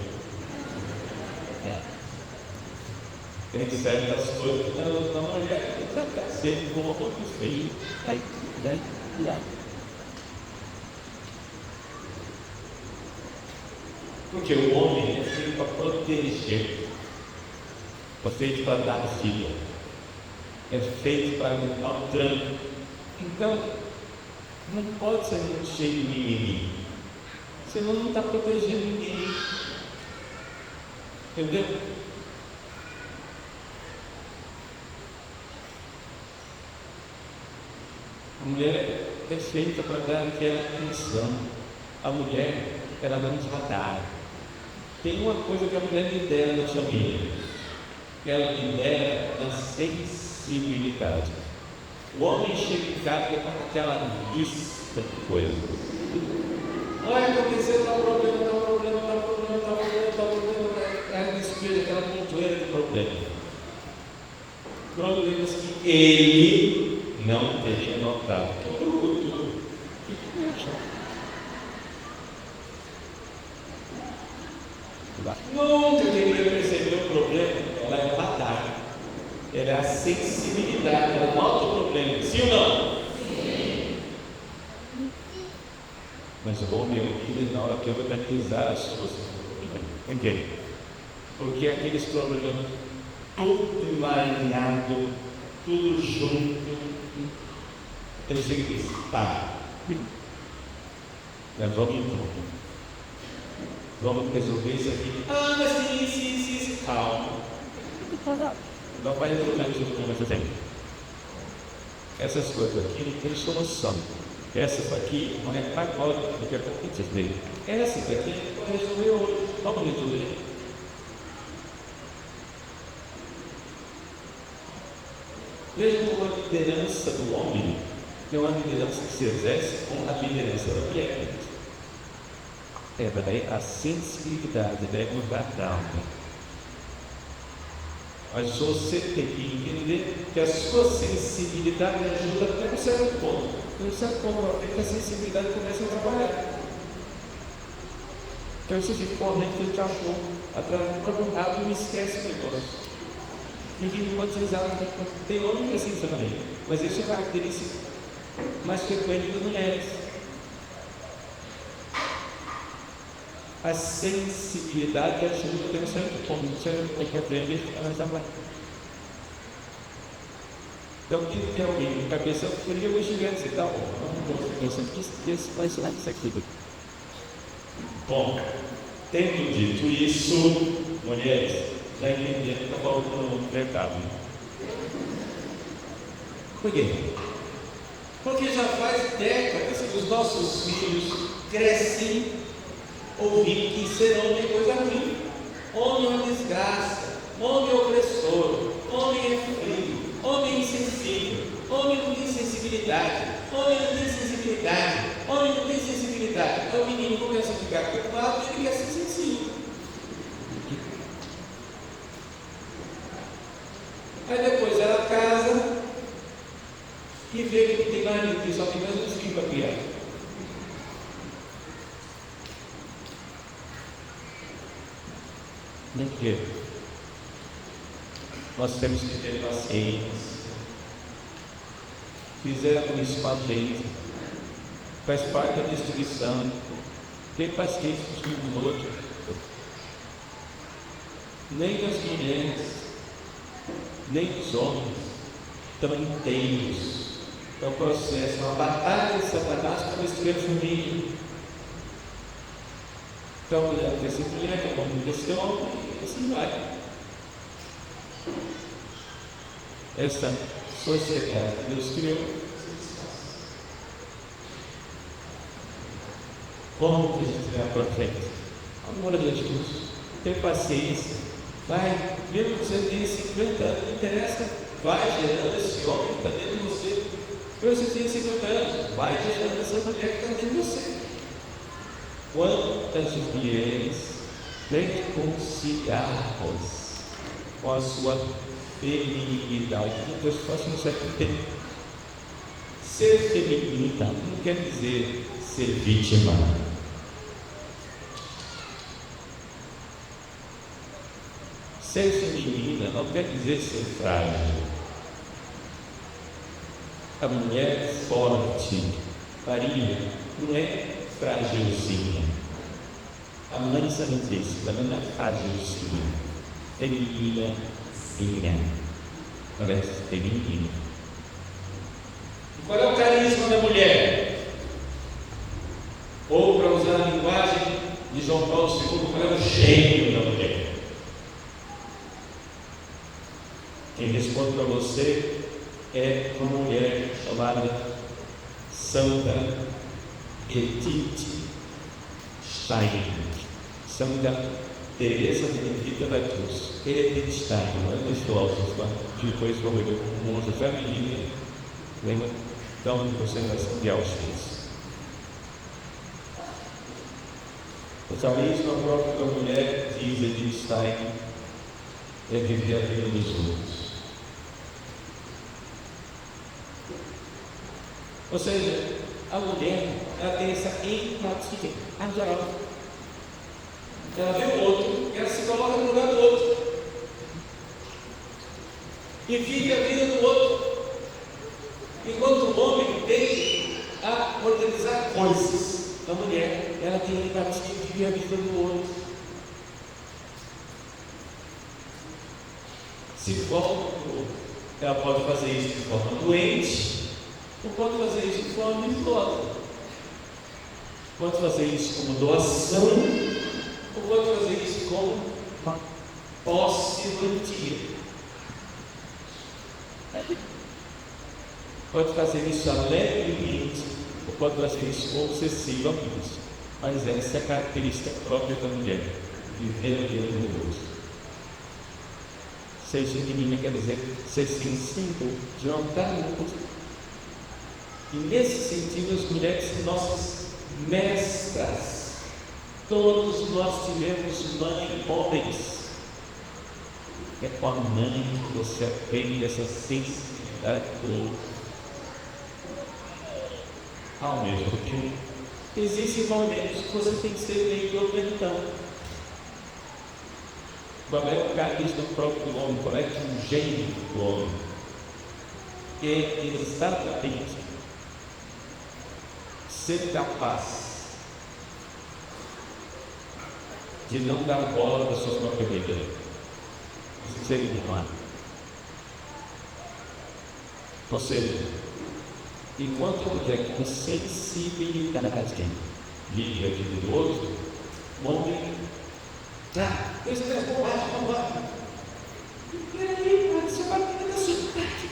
Tem certas coisas que não mulher está sendo como outro feio. Porque o homem é feito para proteger, é feito para dar filho, é feito para aumentar o trânsito. Então, Não pode ser muito cheio de mimimi, senão não está protegendo ninguém. Entendeu? A mulher é feita para dar aquela atenção. A mulher, ela dá um radar. Tem uma coisa que a mulher lidera na família, que ela lidera na sensibilidade. O homem chega em casa com aquela lista de coisas. Olha, aconteceu tal problema, tal problema, tal problema, tal problema, tal problema. Ela despede aquela montoeira de problemas. Problemas que ele não teria notado. Nunca queria perceber o problema. Ela é radar. Ela é a sensibilidade. Ela nota o problema. Sim ou não? Sim. Mas o homem, ele na hora que eu vou analisar as coisas. Entende? Porque aqueles problemas tudo emaranhado, tudo junto. Ele chega e diz: tá, nós vamos junto. Vamos resolver isso aqui. Ah, mas sim. Calma. Não vai resolver isso que você tem. Essas coisas aqui não tem solução. Essas aqui não é agora do que aconteceu. Essas aqui vai resolver hoje. Vamos resolver. Veja como a liderança do homem é uma liderança que se exerce com a liderança da mulher. Daí a sensibilidade deve mudar a alma. Mas você tem que entender que a sua sensibilidade ajuda até um certo ponto. Um certo ponto, a sensibilidade começa a trabalhar. Então você fica correndo do cachorro, atrás do rabo e me esquece o negócio. Ninguém pode ser usado, tem homem que assim também, mas isso é característica mais frequente das mulheres. A sensibilidade ajuda a ter um certo ponto, você tem que aprender a trabalhar. Então, tem alguém com cabeça fria, hoje gigante, você está pensando que isso vai ser isso aqui. Bom, tendo dito isso, mulheres, já entenderam que está faltando no mercado. Por quê? Porque já faz décadas que os nossos filhos crescem ouvindo que ser homem é coisa ruim. Homem é uma desgraça, homem é opressor, homem é frio, homem é insensível, homem não tem sensibilidade, homem não tem sensibilidade, homem não tem sensibilidade. Aí o menino começa a ficar preocupado porque ele quer ser sensível. Aí depois ela casa e vê que não tem marido, que só tem mais um filho para criar. Por quê? Nós temos que ter paciência. Fizeram isso com a gente. Faz parte da destruição. Ter paciência com os outros. Nem das mulheres, nem dos homens, estão inteiros. É um processo, uma batalha de Satanás para destruir a família. Então, a mulher desse mulher, que é como desse homem, e assim vai. Essa sociedade que Deus criou, como que a gente vai para frente? Amor a Jesus, ter paciência, vai, mesmo que você tenha 50 anos, não interessa, vai gerando esse homem que está dentro de você. Você tem 50 anos, vai gerando essa mulher que está dentro de você. Quantas mulheres reconciliadas com a sua feminilidade? Deus faça um certo tempo. Ser feminina não quer dizer ser vítima. Ser feminina não quer dizer ser frágil. A mulher forte, Maria, não é frágilzinha. A mãe sabe disso, ela não é frágilzinha. Feminina, parece feminina. E qual é o carisma da mulher? usar a linguagem de João Paulo II, para o gênio da mulher. Quem responde para você é uma mulher chamada Santa Edith Stein. Santa Teresa Benedita da Cruz. Edith Stein, uma das filósofas, que depois morreu com uma monja feminina. Lembra? Então, você vai saber Auschwitz. O taoísmo, a própria mulher, diz Edith Stein, é viver a vida dos outros. Ou seja, a mulher, ela tem essa empatia. Ela vê o outro, ela se coloca no lugar do outro. E vive a vida do outro. Enquanto o homem tem a organizar coisas, a mulher, ela tem a empatia de viver a vida do outro. Se for, ela pode fazer isso de forma doente, ou pode fazer isso de forma virtuosa. Pode fazer isso como doação, ou pode fazer isso como posse doentia. Pode fazer isso alegremente, ou pode fazer isso obsessivamente. Mas essa é a característica própria da mulher, viver a vida do outro. Ser feminina quer dizer ser sensível, de não estar no outro. E nesse sentido, as mulheres são nossas mestras. Todos nós tivemos mãe, homens. É com a mãe que você aprende essa sensibilidade do outro. Ao mesmo tempo, existem momentos que você tem que ser meio dominantão. Qual é o carisma próprio do homem? Qual é o gênio do homem? É exatamente ser capaz de não dar bola para sua própria vida. Ser ignorado. Ou seja, enquanto a mulher com sensibilidade vive a vida do outro, o homem isso é bobagem, não vai. Peraí, você vai ter da sociedade.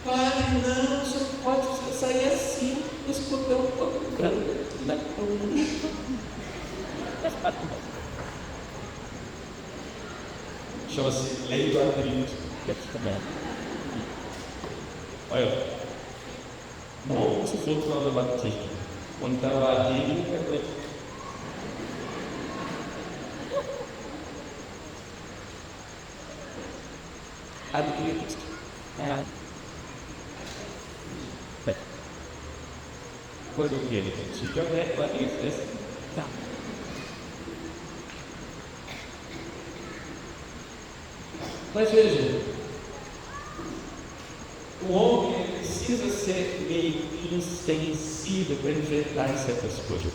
Pai, não, você não pode sair assim, escutar um pouco. Chama-se lei do atrito. Olha, bom, se for para o batismo. Quando estava ali, coisa que ele se tiver para isso, tá. Mas veja, o homem precisa ser meio insensível para enfrentar certas coisas.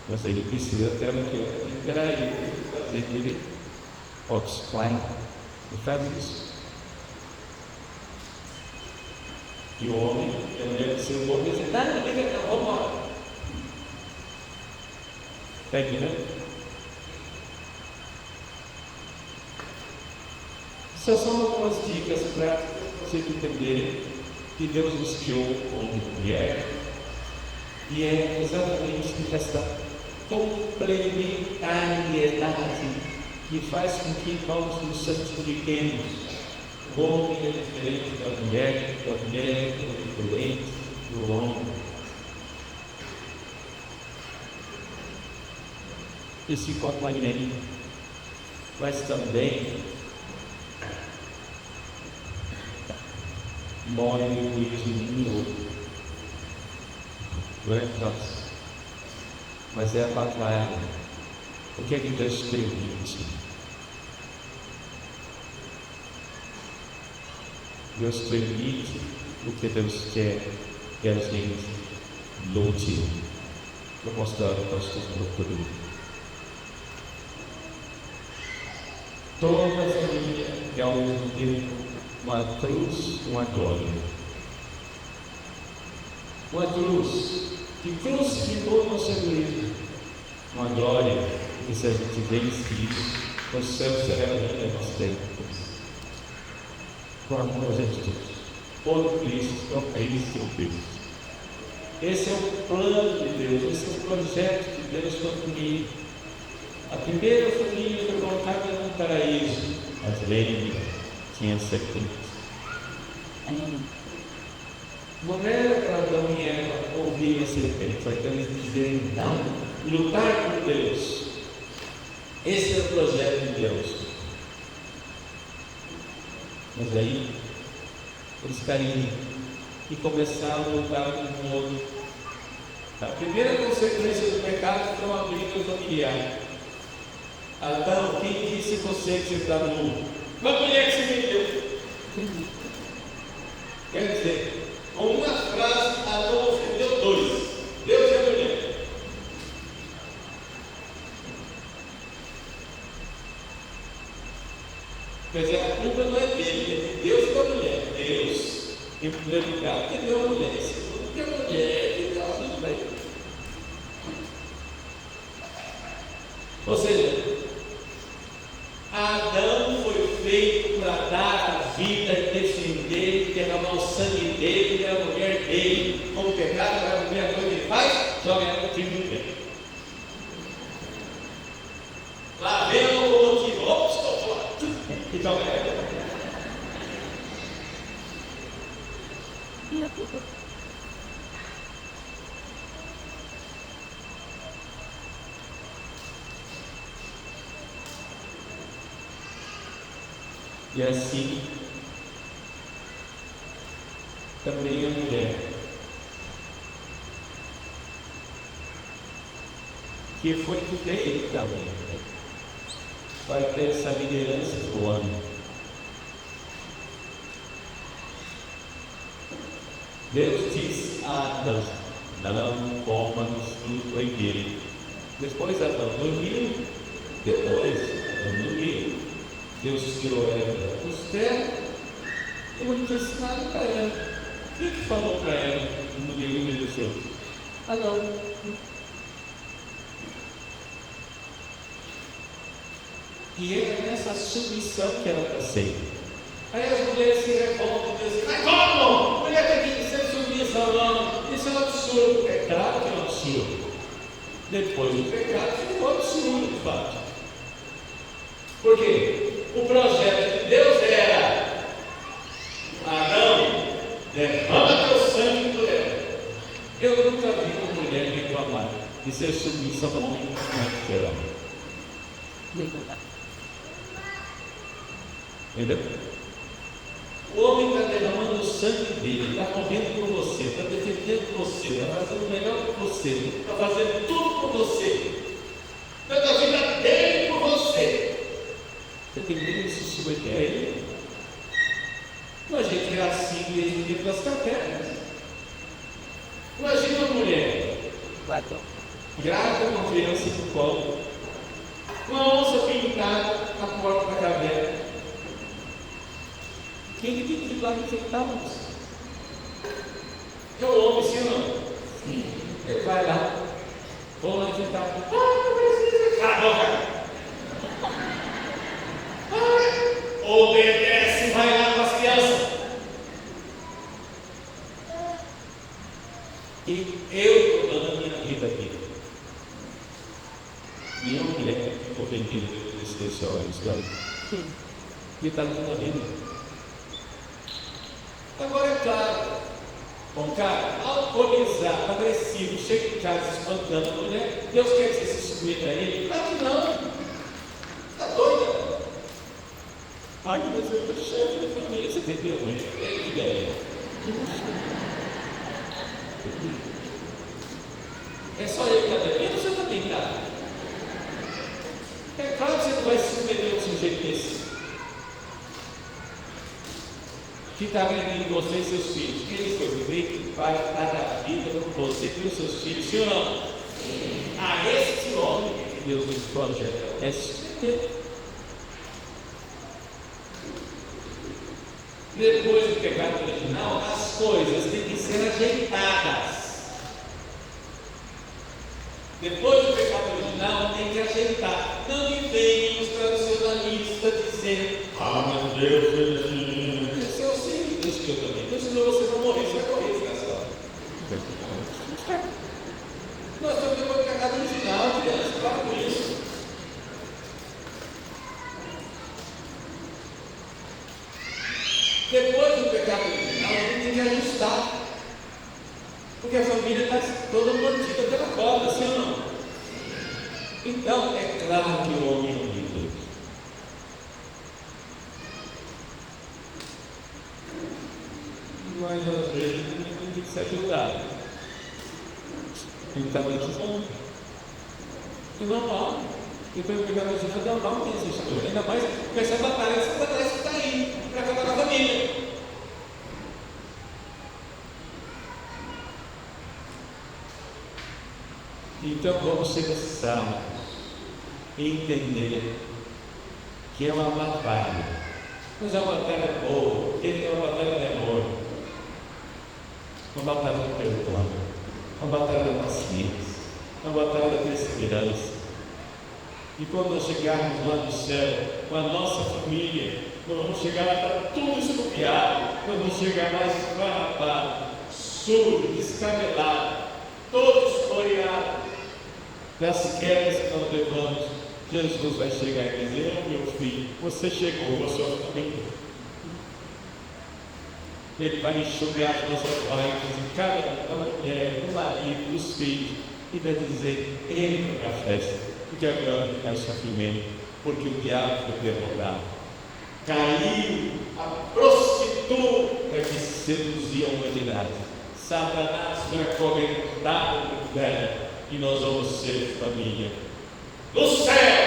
Mas ele precisa ter aquilo. Peraí, fazer aquele Ox Klein. Ele faz isso. E o homem, ele deve ser o homem, dizer, não, vamos embora. Está entendendo? Essas são algumas dicas práticas para vocês entenderem que Deus nos criou como mulher, e é exatamente essa complementariedade que faz com que nós nos santifiquemos. O homem é diferente da mulher é diferente do homem. Esse complemento, mas também mora no equilíbrio durante nós. Mas é a batalha. O que é que Deus permite? Deus permite o que Deus quer que a gente lute. Vou mostrar para vocês no futuro. Toda família é ao mesmo tempo uma cruz, uma glória. Uma cruz que crucificou o nosso egoísmo. Uma glória que, se a gente vence isso, o céu será ainda mais tempo. Com amor a Jesus. Por Cristo, com Cristo, com Cristo. Esse é o plano de Deus, esse é o projeto de Deus para a família. A primeira família foi colocada no paraíso, mas lembra, tinha serpentes. Não era para Adão e Eva ouvir a serpente, foi para eles dizerem não, lutar com Deus. Esse é o projeto de Deus. Mas aí, eles caíram e começaram a lutar com o outro. A primeira consequência do pecado foi uma briga familiar. Adão, quem disse você que você está nu? Uma mulher que se vendeu. Quer dizer, com uma frase, Adão ofendeu dois: Deus e a mulher. Quer dizer, a culpa não é dele, é de Deus e da mulher. Deus, em primeiro lugar, que deu a mulher. Em segundo, que a mulher, que deu a mulher. Ou seja, Adão foi feito para dar a vida, defender, derramar o sangue dele e a mulher dele. Como pecado, para a mulher, coisa que ele faz, joga ela no trigo do pé. Lá vem o locomotivo, opa, estou fora. E joga ela. E assim, também a mulher, que foi feita também, vai ter essa liderança do homem. Deus disse a Adão: não coma dos frutos proibidos. Depois Adão dormiu, Deus tirou ela da costela e não disse nada para ela. O que falou para ela no dilúvio do céu? Adão. E é nessa submissão que ela está sendo. Aí as mulheres se revoltam e dizem: mas como? Mulher tem que ser submissa ao homem. Isso é um absurdo. É claro que é um absurdo. Depois do pecado ficou absurdo, de fato. Por quê? O projeto de Deus era: Adão, derrama teu sangue por ela. Eu nunca vi uma mulher reclamar de ser submissa ao homem natural. Entendeu? O homem está derramando o sangue dele, está correndo por você, está defendendo você, está fazendo o melhor por você, está fazendo tudo por você, está dando a vida dele por você. Você tem medo de se submeter a ele? Não, a gente é assim desde o dia das cavernas. Imagina uma mulher grávida com criança no colo, uma onça pintada na porta da caverna. Quem que tem que ir lá enfrentar, moça? É o homem, sim ou não? Sim. Ele vai lá, vou lá enfrentar. Não precisa. Cala a boca! Obedece, vai lá com as crianças. E eu estou dando a minha vida aqui. Minha mulher ofendida desse olho, e está dando a vida. Agora é claro, um cara alcoolizado, agressivo, chega de casa espantando a mulher, Deus quer que você se submeta a ele? Claro que não. Está doida? Ai, mas eu estou chefe da família, você entendeu? Que ideia. É só ele que está bebendo ou você está tentado? É claro que você não vai se submeter a um sujeito desse. Que está agredindo você e seus filhos. Que ele foi viver que vai dar a vida para você e os seus filhos, sim ou não? A esse homem que Deus nos projeta é submeter. Depois do pecado original, as coisas têm que ser ajeitadas. Depois do pecado original, tem que ajeitar. Não me venham os tradicionalistas dizer: mas Deus fez assim. Esse é o sim, Deus que eu também. Então, senão você vai morrer, você vai morrer, desgraçado. Nós estamos depois do pecado original, criança, para com isso. Depois do pecado original, a gente tem que ajustar. Porque a família está toda mordida pela cobra, sim ou não? Então, é claro que o homem é unido. Mas às vezes tem que ser ajudado. Ele está muito bom. É normal. Depois do pecado original, é normal mesmo essa coisa. Ainda mais com essa batalha que está aí para acabar com a família. Então vamos ser sábios e entender que é uma batalha, mas é uma batalha boa, é uma batalha de amor, uma batalha de perdão, uma batalha de paciência, uma batalha de esperança. E quando nós chegarmos lá no céu, com a nossa família, nós vamos chegar lá, está tudo escopiado, nós vamos chegar lá esfarrapado, sujo, descabelado, todo escoriado. Das quedas que nós levamos, Jesus vai chegar e dizer: meu filho, você chegou, você também. Ele vai enxugar as nossas lágrimas em cada mulher, no marido, dos filhos, e vai dizer: entra para a festa, porque agora não é sofrimento, porque o diabo foi derrotado. Caiu a prostituta que seduzia a humanidade. Satanás foi acorrentado no inferno. E nós vamos ser família no céu.